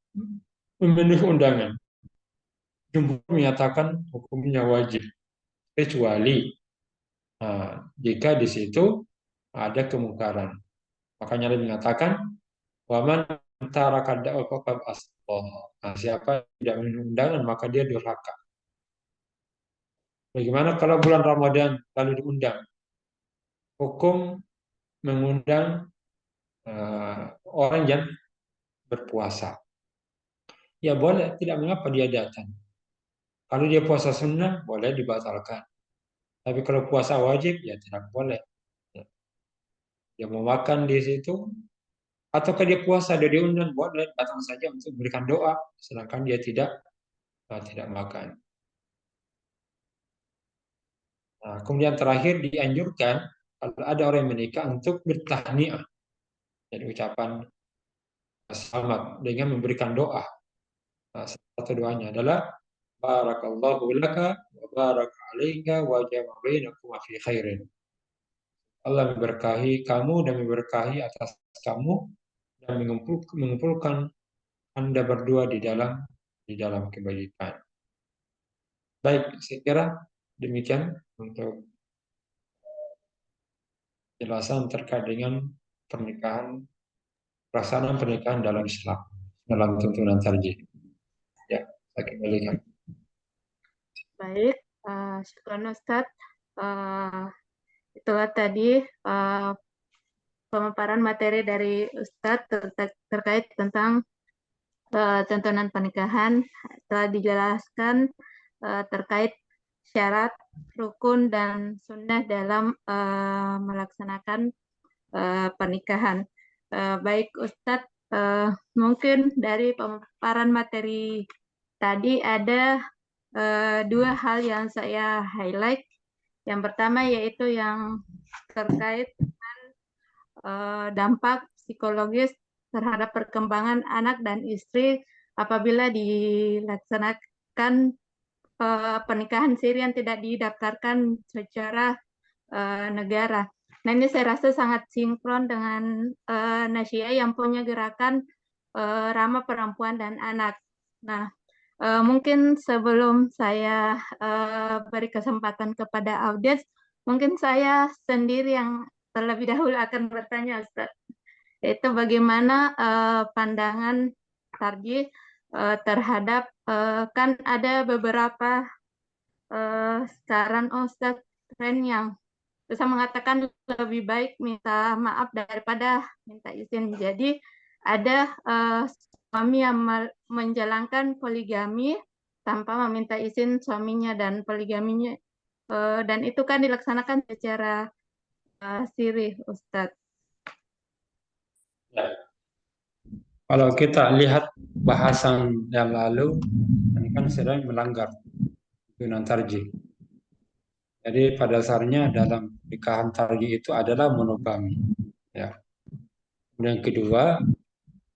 memenuhi undangan? Jumhur menyatakan hukumnya wajib, kecuali jika di situ ada kemungkaran. Makanya dia mengatakan, waman antara kada faqad asqa. Nah, siapa yang tidak memenuhi undangan maka dia durhaka. Bagaimana kalau bulan Ramadan lalu diundang? Hukum mengundang orang yang berpuasa. Ya boleh, tidak mengapa dia datang. Kalau dia puasa sunnah, boleh dibatalkan. Tapi kalau puasa wajib ya tidak boleh. Dia mau makan di situ, ataukah dia puasa, dia diundang, boleh datang saja untuk memberikan doa, sedangkan dia tidak makan. Nah, kemudian terakhir dianjurkan kalau ada orang yang menikah untuk bertahniah, jadi ucapan selamat dengan memberikan doa. Nah, satu doanya adalah barakallahu laka wa baraka alaika wa jama'a bainakum fi khairin. Allah memberkahi kamu dan memberkahi atas kamu dan mengumpulkan Anda berdua di dalam kebaikan. Baik, saya kira demikian untuk jelasan terkait dengan pernikahan, pelaksanaan pernikahan dalam Islam, dalam tuntunan tarjih. Ya, saya kembalikan. Baik, syukran Ustadz. Eh, itulah tadi pemaparan materi dari Ustadz terkait tentang tuntunan pernikahan. Telah dijelaskan terkait syarat, rukun, dan sunnah dalam melaksanakan pernikahan. Baik Ustadz, mungkin dari pemaparan materi tadi ada dua hal yang saya highlight. Yang pertama yaitu yang terkait dampak psikologis terhadap perkembangan anak dan istri apabila dilaksanakan pernikahan siri yang tidak didaftarkan secara negara. Nah, ini saya rasa sangat sinkron dengan Nasia yang punya gerakan ramah perempuan dan anak. Nah, mungkin sebelum saya beri kesempatan kepada audiens, mungkin saya sendiri yang terlebih dahulu akan bertanya, Ustaz. Yaitu bagaimana pandangan Tarji terhadap kan ada beberapa saran Ustaz tren yang bisa mengatakan lebih baik minta maaf daripada minta izin. Jadi ada suami yang menjalankan poligami tanpa meminta izin suaminya dan poligaminya dan itu kan dilaksanakan secara sirih, Ustadz. Ya. Kalau kita lihat bahasan yang lalu, ini kan sedang melanggar tuntunan tarjih. Jadi pada dasarnya dalam pernikahan tarjih itu adalah monogami. Ya. Dan yang kedua,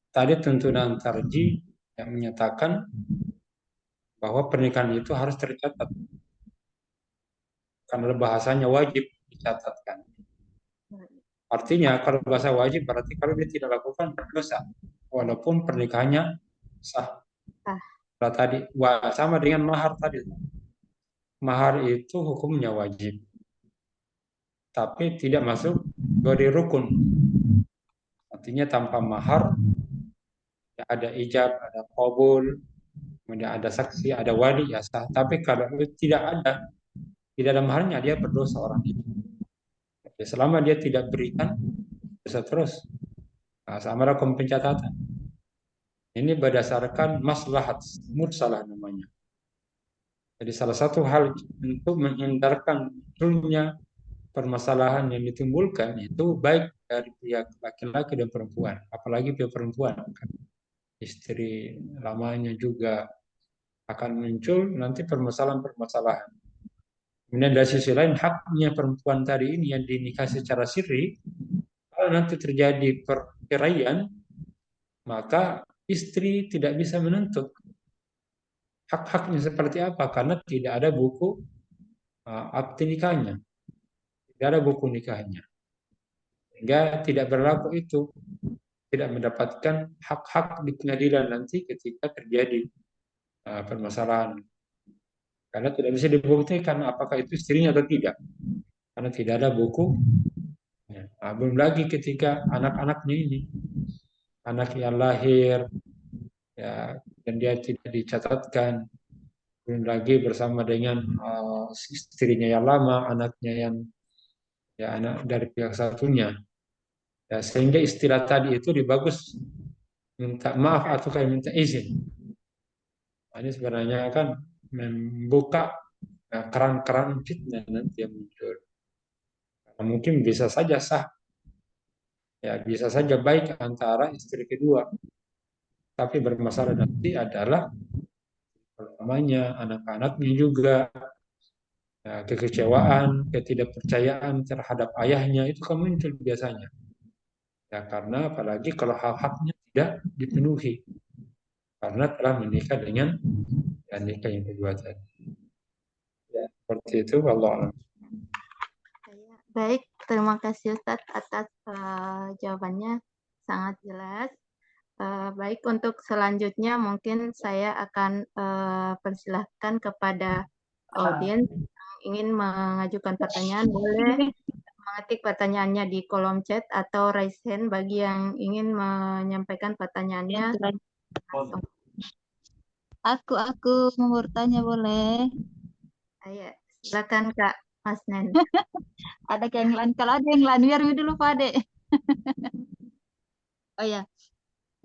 tadi tuntunan tarjih yang menyatakan bahwa pernikahan itu harus tercatat karena bahasanya wajib dicatatkan. Artinya kalau bahasa wajib berarti kalau dia tidak lakukan berdosa walaupun pernikahannya sah. Kalau tadi sama dengan mahar tadi. Mahar itu hukumnya wajib, tapi tidak masuk dari rukun. Artinya tanpa mahar ada ijab, ada qabul, kemudian ada saksi, ada wali ya sah. Tapi kalau tidak ada maharnya dia berdosa orang itu. Ya, selama dia tidak berikan dosa terus. Nah, sama rokok pencatatan. Ini berdasarkan maslahat mursalah namanya. Jadi salah satu hal untuk menghindarkan munculnya permasalahan yang ditimbulkan itu baik dari pihak laki-laki dan perempuan, apalagi pihak perempuan. Istri lamanya juga akan muncul nanti permasalahan-permasalahan. Kemudian dari sisi lain haknya perempuan tadi ini yang dinikah secara siri, kalau nanti terjadi perceraian, maka istri tidak bisa menuntut hak-haknya seperti apa karena tidak ada buku akte nikahnya, tidak ada buku nikahnya, sehingga tidak berlaku itu, tidak mendapatkan hak-hak di pengadilan nanti ketika terjadi permasalahan, karena tidak bisa dibuktikan apakah itu istrinya atau tidak, karena tidak ada buku. Belum lagi ketika anak-anaknya ini, anak yang lahir, ya, dan dia tidak dicatatkan, belum lagi bersama dengan istrinya yang lama, anaknya yang ya anak dari pihak satunya, ya, sehingga istilah tadi itu dibagus minta maaf atau kayak minta izin. Ini sebenarnya kan membuka keran-keran fitnah nanti yang muncul. Karena mungkin bisa saja sah, ya bisa saja baik antara istri kedua, tapi bermasalah nanti adalah namanya anak-anaknya juga, ya, kekecewaan, ketidakpercayaan terhadap ayahnya itu kan muncul biasanya. Ya karena apalagi kalau hak-haknya tidak dipenuhi karena telah menikah dengan ya, nikah yang kedua tadi. Ya, seperti itu Allah alam. Baik, terima kasih Ustadz atas jawabannya sangat jelas. Baik, untuk selanjutnya mungkin saya akan persilahkan kepada audiens yang ingin mengajukan pertanyaan, boleh mengetik pertanyaannya di kolom chat atau raise hand bagi yang ingin menyampaikan pertanyaannya langsung. Aku mau bertanya boleh? Ayo, silakan Kak Mas Nen. Ada yang lain, kalau ada yang lain biar dulu Pak Ade. Oh ya,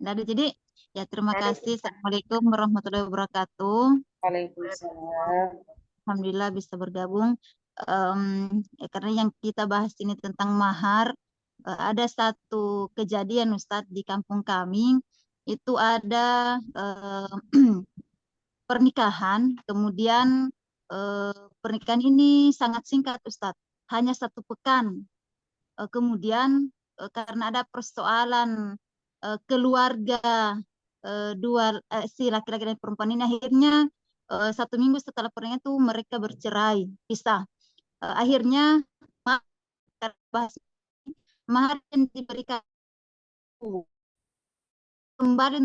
ada jadi ya terima kasih. Assalamualaikum warahmatullahi wabarakatuh. Waalaikumsalam. Alhamdulillah bisa bergabung. Ya, karena yang kita bahas ini tentang mahar, ada satu kejadian Ustadz di kampung kami, itu ada pernikahan, kemudian pernikahan ini sangat singkat Ustadz, hanya 1 pekan. Kemudian karena ada persoalan keluarga si laki-laki dan perempuan ini, akhirnya 1 minggu setelah pernikahan itu mereka bercerai, pisah. Akhirnya mahar yang diberikan kembali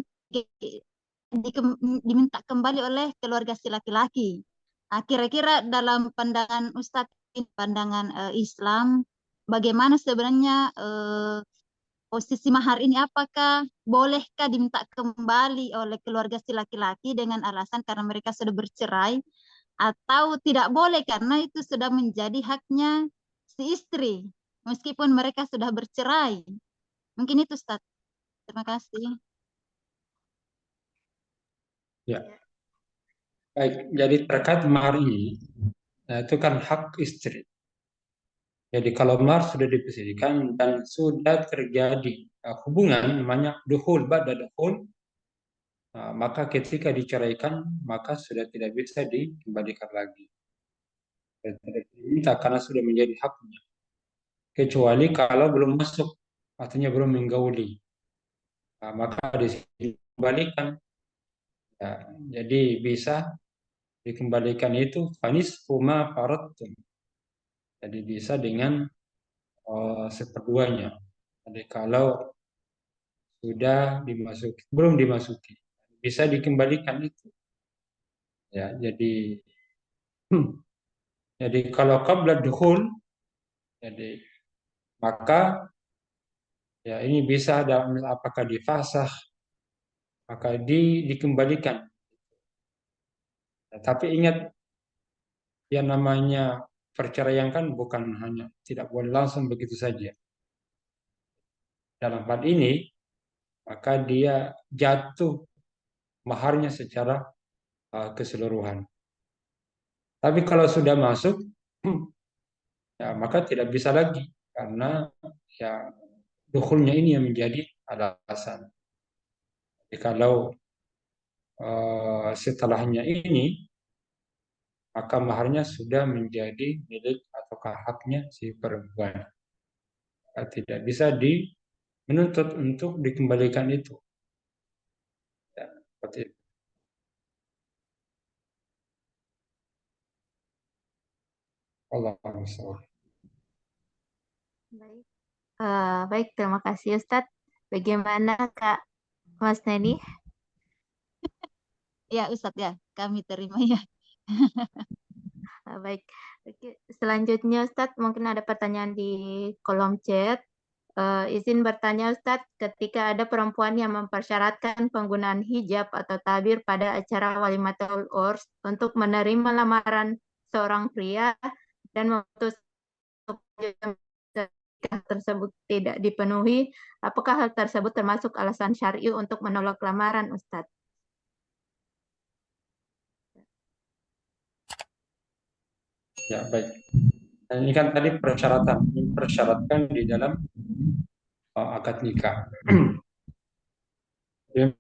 diminta kembali oleh keluarga si laki-laki. Kira-kira dalam pandangan Ustadz, pandangan Islam, bagaimana sebenarnya posisi mahar ini? Apakah bolehkah diminta kembali oleh keluarga si laki-laki dengan alasan karena mereka sudah bercerai, atau tidak boleh karena itu sudah menjadi haknya si istri meskipun mereka sudah bercerai? Mungkin itu Ustadz. Terima kasih. Ya. Baik, jadi terkait mahar ini, nah itu kan hak istri. Jadi kalau mahar sudah diposisikan dan sudah terjadi hubungan namanya dukhul, ba'da dukhul, maka ketika diceraikan maka sudah tidak bisa dikembalikan lagi. Dan tidak diminta karena sudah menjadi haknya. Kecuali kalau belum masuk, artinya belum menggauli. Maka dikembalikan. Ya, jadi bisa dikembalikan itu fanis huma faradtum. Jadi bisa dengan seperduanya. Jadi kalau sudah dimasuki, belum dimasuki, bisa dikembalikan itu. Ya, jadi jadi kalau qabla dukhul, jadi maka ya ini bisa dalam apakah difasah, maka dikembalikan. Tapi ingat, yang namanya perceraian kan bukan hanya tidak boleh langsung begitu saja. Dalam hal ini, maka dia jatuh maharnya secara keseluruhan. Tapi kalau sudah masuk, ya maka tidak bisa lagi karena ya dukhulnya ini yang menjadi alasan. Jadi kalau setelahnya ini, maka maharnya sudah menjadi milik ataukah haknya si perempuan. Tidak bisa menuntut untuk dikembalikan itu. Ya, seperti itu. Allah SWT. Baik. Baik, terima kasih Ustadz. Bagaimana Kak Mas Neni? Ya Ustadz ya, kami terima ya. Baik. Selanjutnya Ustadz, mungkin ada pertanyaan di kolom chat. Izin bertanya Ustadz, ketika ada perempuan yang mempersyaratkan penggunaan hijab atau tabir pada acara walimatul urs untuk menerima lamaran seorang pria dan memutuskan hal tersebut tidak dipenuhi, apakah hal tersebut termasuk alasan syar'i untuk menolak lamaran Ustadz? Ya, baik. Dan ini kan tadi persyaratan, dipersyaratkan di dalam akad nikah. Yang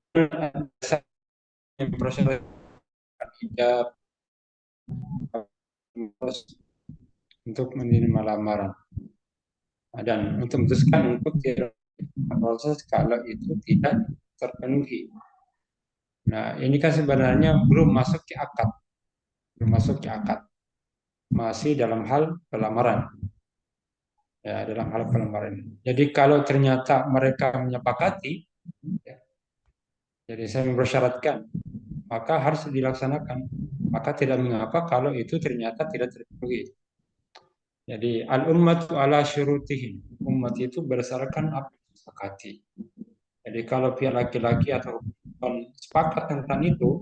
mempersyaratkan hijab untuk menerima lamaran. Dan untuk memutuskan untuk tidak proses kalau itu tidak terpenuhi. Nah, ini kan sebenarnya belum masuk ke akad, masih dalam hal pelamaran. Ya, dalam hal pelamaran. Jadi kalau ternyata mereka menyepakati, ya, jadi saya mempersyaratkan, maka harus dilaksanakan. Maka tidak mengapa kalau itu ternyata tidak terpenuhi. Jadi al-ummatu ala syurutihim. Umat itu berdasarkan apa yang disepakati. Jadi kalau pihak laki-laki atau perempuan sepakat tentang itu,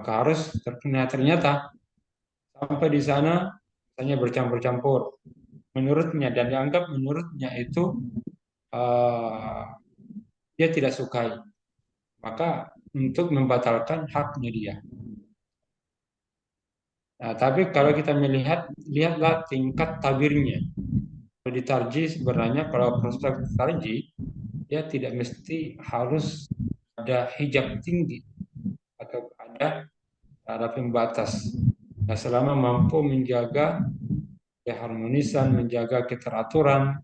maka harus ternyata sampai di sana misalnya bercampur-campur menurutnya dan dianggap menurutnya itu dia tidak sukai, maka untuk membatalkan haknya dia. Nah, tapi kalau kita lihatlah tingkat tabirnya. Kalau ditarji sebenarnya kalau proses tarji dia tidak mesti harus ada hijab tinggi atau ada pembatas. Nah, selama mampu menjaga keharmonisan, menjaga keteraturan,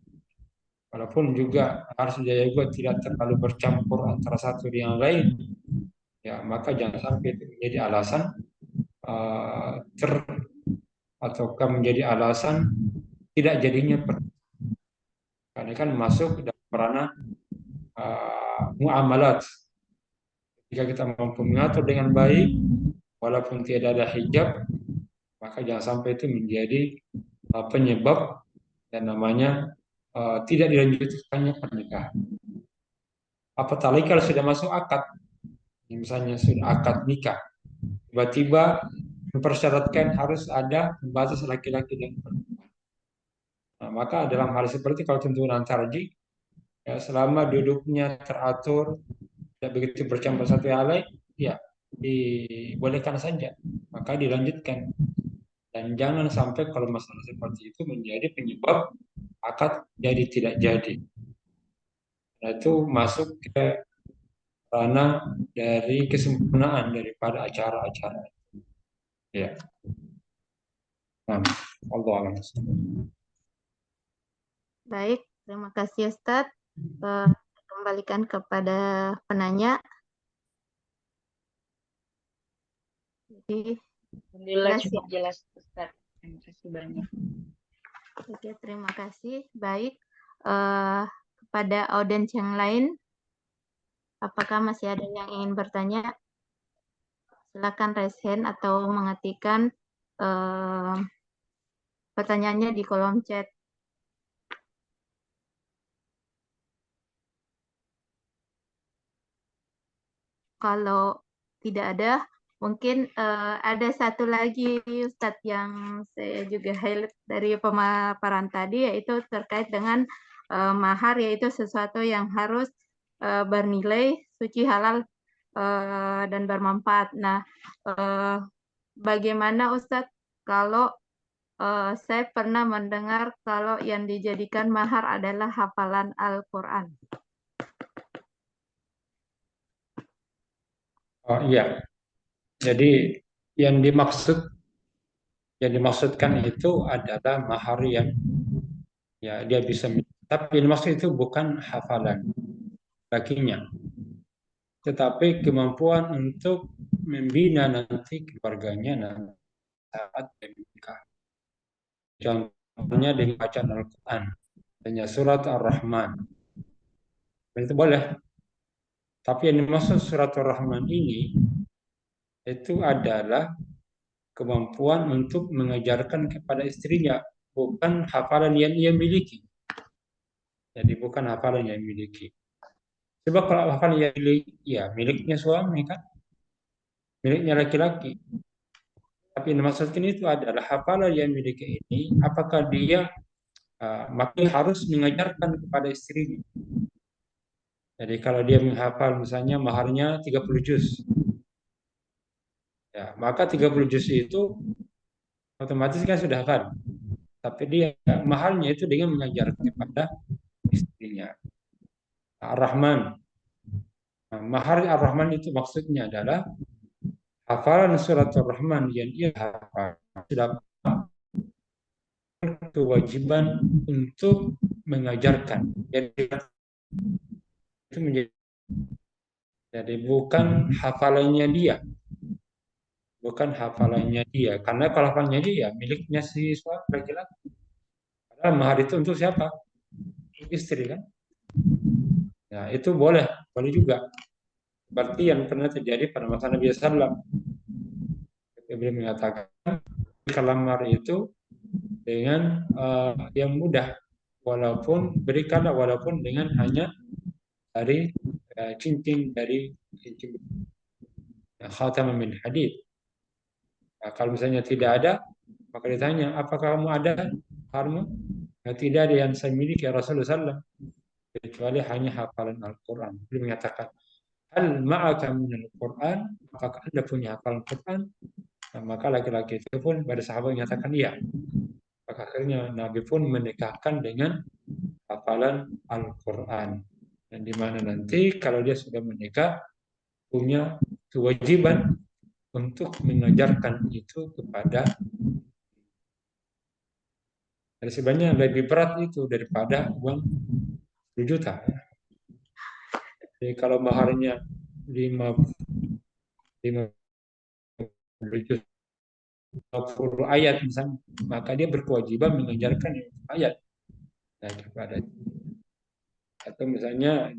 walaupun juga harus dijaga juga tidak terlalu bercampur antara satu dengan lain, ya maka jangan sampai itu menjadi alasan ataukah menjadi alasan tidak jadinya karena kan masuk dalam ranah muamalat. Jika kita mampu mengatur dengan baik, walaupun tidak ada hijab, maka jangan sampai itu menjadi penyebab dan namanya tidak dilanjutkannya pernikahan. Apalagi kalau sudah masuk akad, misalnya sudah akad nikah, tiba-tiba mempersyaratkan harus ada pembatas laki-laki dan perempuan. Nah, maka dalam hal seperti kalau tuntunan tarji, ya, selama duduknya teratur, tidak begitu bercampur satu yang lain, ya dibolehkan saja, maka dilanjutkan. Dan jangan sampai kalau masalah seperti itu menjadi penyebab akad jadi tidak jadi. Nah, itu masuk ke ranah dari kesempurnaan daripada acara-acara. Ya. Nah, Allah alam. Baik, terima kasih Ustadz. Kembalikan kepada penanya. Jadi, Alhamdulillah jelas cukup ya. jelas Ustaz. Terima kasih banyak. Oke, terima kasih. Baik, kepada audiens yang lain, apakah masih ada yang ingin bertanya? Silakan raise hand atau mengetikkan pertanyaannya di kolom chat. Kalau tidak ada, mungkin ada satu lagi Ustadz yang saya juga highlight dari pemaparan tadi, yaitu terkait dengan mahar, yaitu sesuatu yang harus bernilai, suci, halal, dan bermanfaat. Nah, bagaimana Ustadz kalau saya pernah mendengar kalau yang dijadikan mahar adalah hafalan Al-Quran? Oh iya, jadi yang dimaksudkan itu adalah mahar yang ya dia bisa, tapi yang dimaksud itu bukan hafalan kakinya, tetapi kemampuan untuk membina nanti keluarganya nanti saat dia menikah. Contohnya dengan bacaan Al-Quran, hanya surat Ar-Rahman, itu boleh. Tapi yang dimaksud surat Ar-Rahman ini itu adalah kemampuan untuk mengajarkan kepada istrinya, bukan hafalan yang ia miliki. Jadi bukan hafalan yang miliki. Sebab kalau hafalan yang miliki, ya miliknya suami kan, miliknya laki-laki. Tapi yang dimaksudkan itu adalah hafalan yang miliki ini, apakah dia maka harus mengajarkan kepada istrinya. Jadi kalau dia menghafal misalnya maharnya 30 juz, ya, maka 30 juz itu otomatis kan sudah hafal. Tapi dia mahalnya itu dengan mengajarkan kepada istrinya. Ar-Rahman. Nah, mahar Ar-Rahman itu maksudnya adalah hafalan surat Ar-Rahman yang ia hafal sudah kewajiban untuk mengajarkan. Jadi itu menjadi jadi bukan hafalannya dia, bukan hafalannya dia. Karena kalau hafalannya dia miliknya si suami laki-laki. Padahal mahar itu untuk siapa? Istri kan? Ya itu boleh, boleh juga. Berarti yang pernah terjadi pada masa Nabi SAW. Beliau mengatakan kelamar itu dengan yang mudah, berikanlah walaupun dengan hanya dari cincin dari cincin khatam min hadid. Nah, kalau misalnya tidak ada, maka ditanya, apakah kamu ada harmu? Nah, tidak ada yang saya miliki ya Rasulullah SAW, kecuali hanya hafalan Al-Quran. Beliau mengatakan, hal ma'aka min Al-Quran, apakah Anda punya hafalan Quran? Nah, maka laki-laki itu pun pada sahabat menyatakan iya. Maka akhirnya Nabi pun menikahkan dengan hafalan Al-Quran. Dan di mana nanti kalau dia sudah menikah, punya kewajiban untuk mengajarkan itu kepada. Dan sebenarnya lebih berat itu daripada uang 10 juta. Jadi kalau maharnya 50 juta 20 ayat misalnya, maka dia berkewajiban mengajarkan ayat. Nah, kepada atau misalnya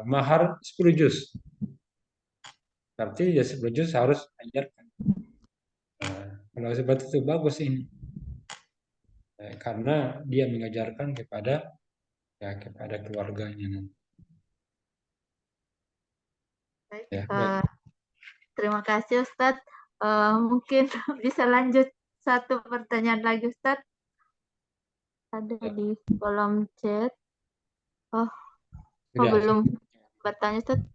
mahar 10 juz. Berarti ya 10 juz harus ajarkan. Nah, kalau seperti itu bagus ini. Karena dia mengajarkan kepada keluarganya nanti. Baik, Ya, baik. terima kasih Ustadz. Mungkin bisa lanjut satu pertanyaan lagi Ustadz. Ada di kolom chat. Oh belum bertanya Ustadz.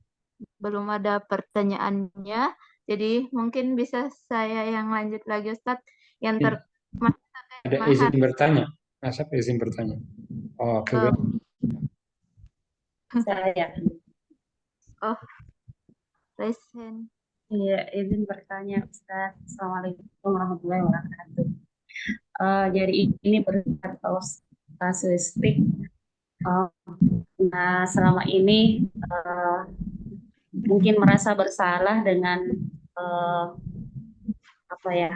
Belum ada pertanyaannya. Jadi mungkin bisa saya yang lanjut lagi Ustadz. Yang ada izin bertanya. Asap izin bertanya. Oh, oke. Saya. Oh, raise hand. Iya, izin bertanya Ustaz. Assalamualaikum warahmatullahi wabarakatuh. Jadi ini berkat kasuistik. Nah, selama ini mungkin merasa bersalah dengan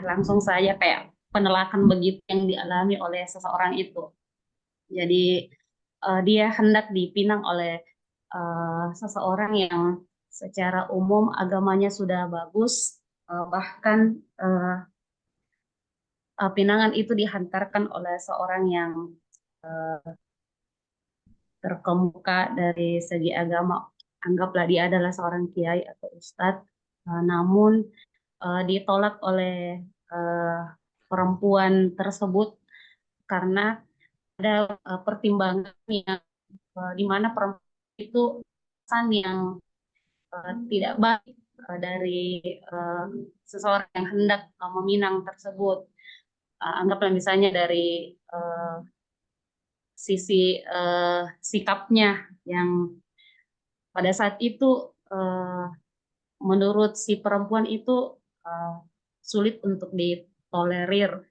langsung saja kayak penolakan begitu yang dialami oleh seseorang itu. Jadi dia hendak dipinang oleh seseorang yang secara umum agamanya sudah bagus, bahkan pinangan itu dihantarkan oleh seorang yang terkemuka dari segi agama, anggaplah dia adalah seorang kiai atau ustadz, namun ditolak oleh perempuan tersebut karena ada pertimbangan yang di mana perempuan itu pesan yang tidak baik dari seseorang yang hendak meminang tersebut. Anggaplah misalnya dari sisi sikapnya yang pada saat itu menurut si perempuan itu sulit untuk ditolerir.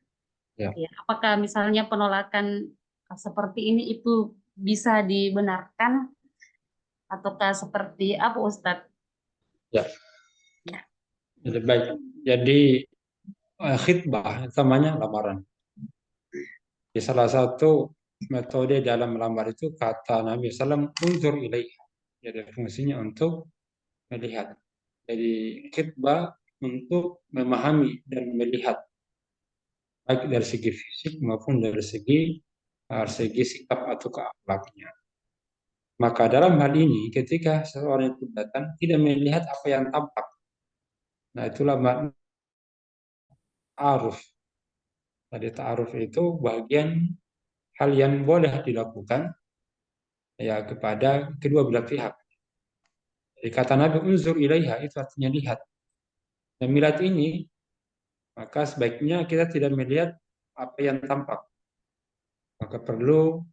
Ya. Ya, apakah misalnya penolakan seperti ini itu bisa dibenarkan ataukah seperti apa Ustadz? Ya. Jadi baik. Jadi khitbah namanya lamaran. Di salah satu metode dalam melamar itu kata Nabi SAW, unzur ilaiha. Jadi fungsinya untuk melihat. Jadi khitbah untuk memahami dan melihat baik dari segi fisik maupun dari segi sikap atau keakhlaknya. Maka dalam hal ini ketika seseorang itu datang tidak melihat apa yang tampak. Nah itulah makna ta'aruf. Jadi ta'aruf itu bagian hal yang boleh dilakukan ya kepada kedua belah pihak. Jadi kata Nabi unzur ilaiha itu artinya lihat. Dan melihat ini maka sebaiknya kita tidak melihat apa yang tampak. Maka perlu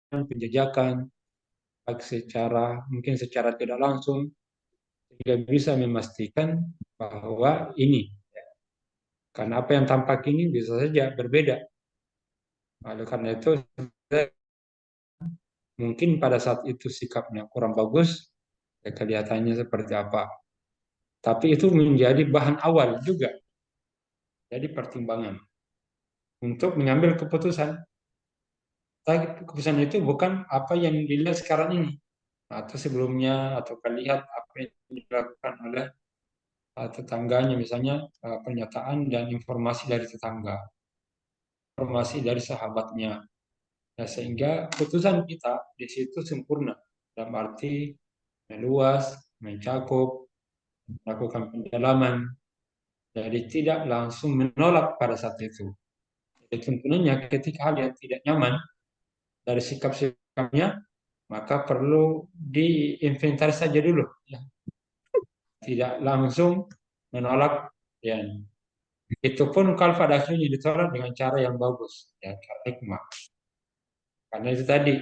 penjajakan, baik mungkin secara tidak langsung, sehingga bisa memastikan bahwa ini. Karena apa yang tampak ini bisa saja berbeda. Oleh karena itu, mungkin pada saat itu sikapnya kurang bagus, ya kelihatannya seperti apa. Tapi itu menjadi bahan awal juga, jadi pertimbangan untuk mengambil keputusan. Tapi keputusan itu bukan apa yang dilihat sekarang ini, atau sebelumnya, atau lihat apa yang dilakukan oleh tetangganya, misalnya pernyataan dan informasi dari tetangga, informasi dari sahabatnya. Nah, sehingga keputusan kita di situ sempurna, dalam arti meluas, mencakup, melakukan pendalaman, jadi tidak langsung menolak pada saat itu. Jadi tentunya ketika hal yang tidak nyaman dari sikap-sikapnya, maka perlu diinventaris saja dulu, ya. Tidak langsung menolak, ya. Itu pun kalau pada akhirnya ditolak dengan cara yang bagus, ya, cara hikmah. Karena itu tadi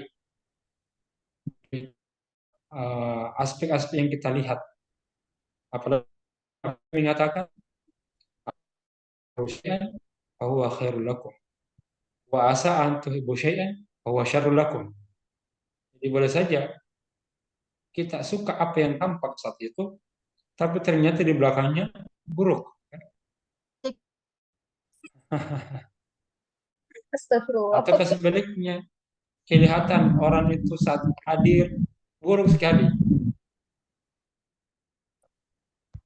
aspek-aspek yang kita lihat, apalagi mengatakan syai'an fahuwa khairul lakum wa asa an tuhibbu syai'an fahuwa syarrul lakum. Jadi boleh saja kita suka apa yang tampak saat itu, tapi ternyata di belakangnya buruk. Astagfirullah. Atau sebaliknya, kelihatan orang itu saat hadir buruk sekali,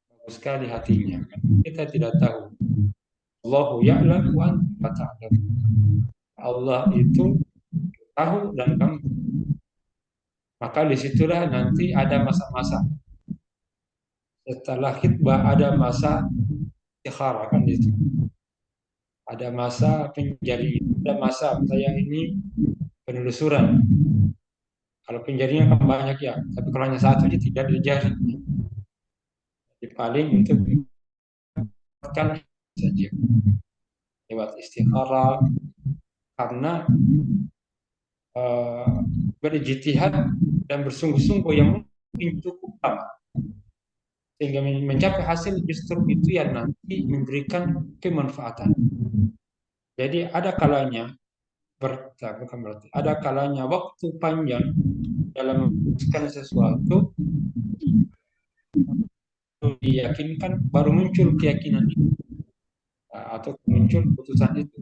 bagus sekali hatinya. Kita tidak tahu. Allahu ya'lam wa antum la ta'lamun. Allah itu tahu dan kamu. Maka disitulah nanti ada masa-masa. Setelah khitbah ada masa istikhara, kan itu. Ada masa penjari, ada masa saya ini penelusuran. Kalau penjarinya kan banyak ya, tapi kalau hanya satu aja tidak dijari. Jadi paling untuk kan saja lewat istikhara, karena berijtihad dan bersungguh-sungguh yang mungkin cukup lama, sehingga mencapai hasil justru itu yang nanti memberikan kemanfaatan. Jadi ada kalanya bukan berarti ada kalanya waktu panjang dalam memutuskan sesuatu diyakinkan, baru muncul keyakinan itu atau muncul putusan itu.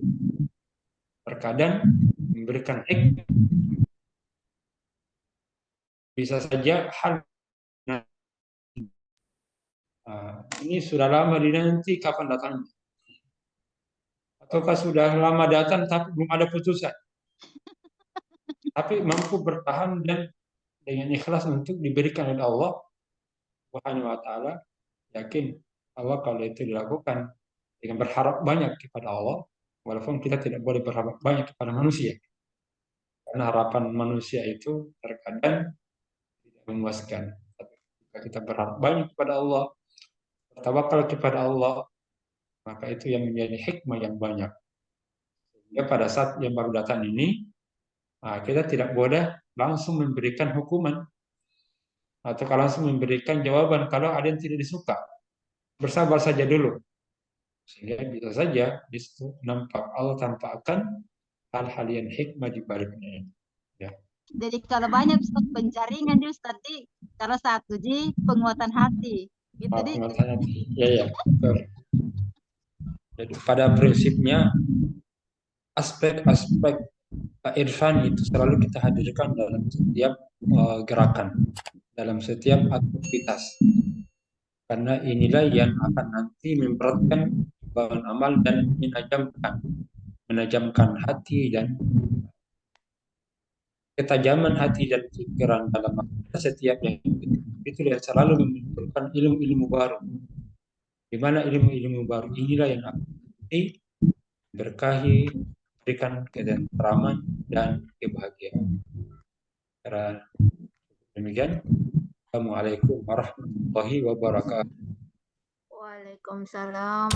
Terkadang memberikan hikmah, bisa saja hal ini sudah lama dinanti, kapan datangnya? Ataukah sudah lama datang tapi belum ada putusan, tapi mampu bertahan dan dengan ikhlas untuk diberikan oleh Allah Subhanahu wa taala. Yakin Allah kalau itu dilakukan dengan berharap banyak kepada Allah, walaupun kita tidak boleh berharap banyak kepada manusia, karena harapan manusia itu terkadang tidak memuaskan. Tapi jika kita berharap banyak kepada Allah, bertawakal kepada Allah, maka itu yang menjadi hikmah yang banyak. Sehingga pada saat yang baru datang ini, kita tidak boleh langsung memberikan hukuman atau langsung memberikan jawaban kalau ada yang tidak disuka. Bersabar saja dulu, sehingga bisa saja di situ nampak Allah tampakkan hal-hal yang hikmah di baliknya. Ya. Jadi kalau banyak Ustaz penjaringan di Ustaz, kalau satu di penguatan hati. Gitu di. Penguatan hati. Ya. Jadi pada prinsipnya aspek-aspek irfan itu selalu kita hadirkan dalam setiap gerakan, dalam setiap aktivitas. Karena inilah yang akan nanti memberatkan beban amal dan menajamkan hati dan ketajaman hati dan pikiran dalam setiap yang itu yang selalu memunculkan ilmu-ilmu baru. Di mana ilmu-ilmu baru inilah yang akan berkahi, berikan ketenteraman dan kebahagiaan. Karena demikian, Assalamualaikum warahmatullahi wabarakatuh. Waalaikumsalam.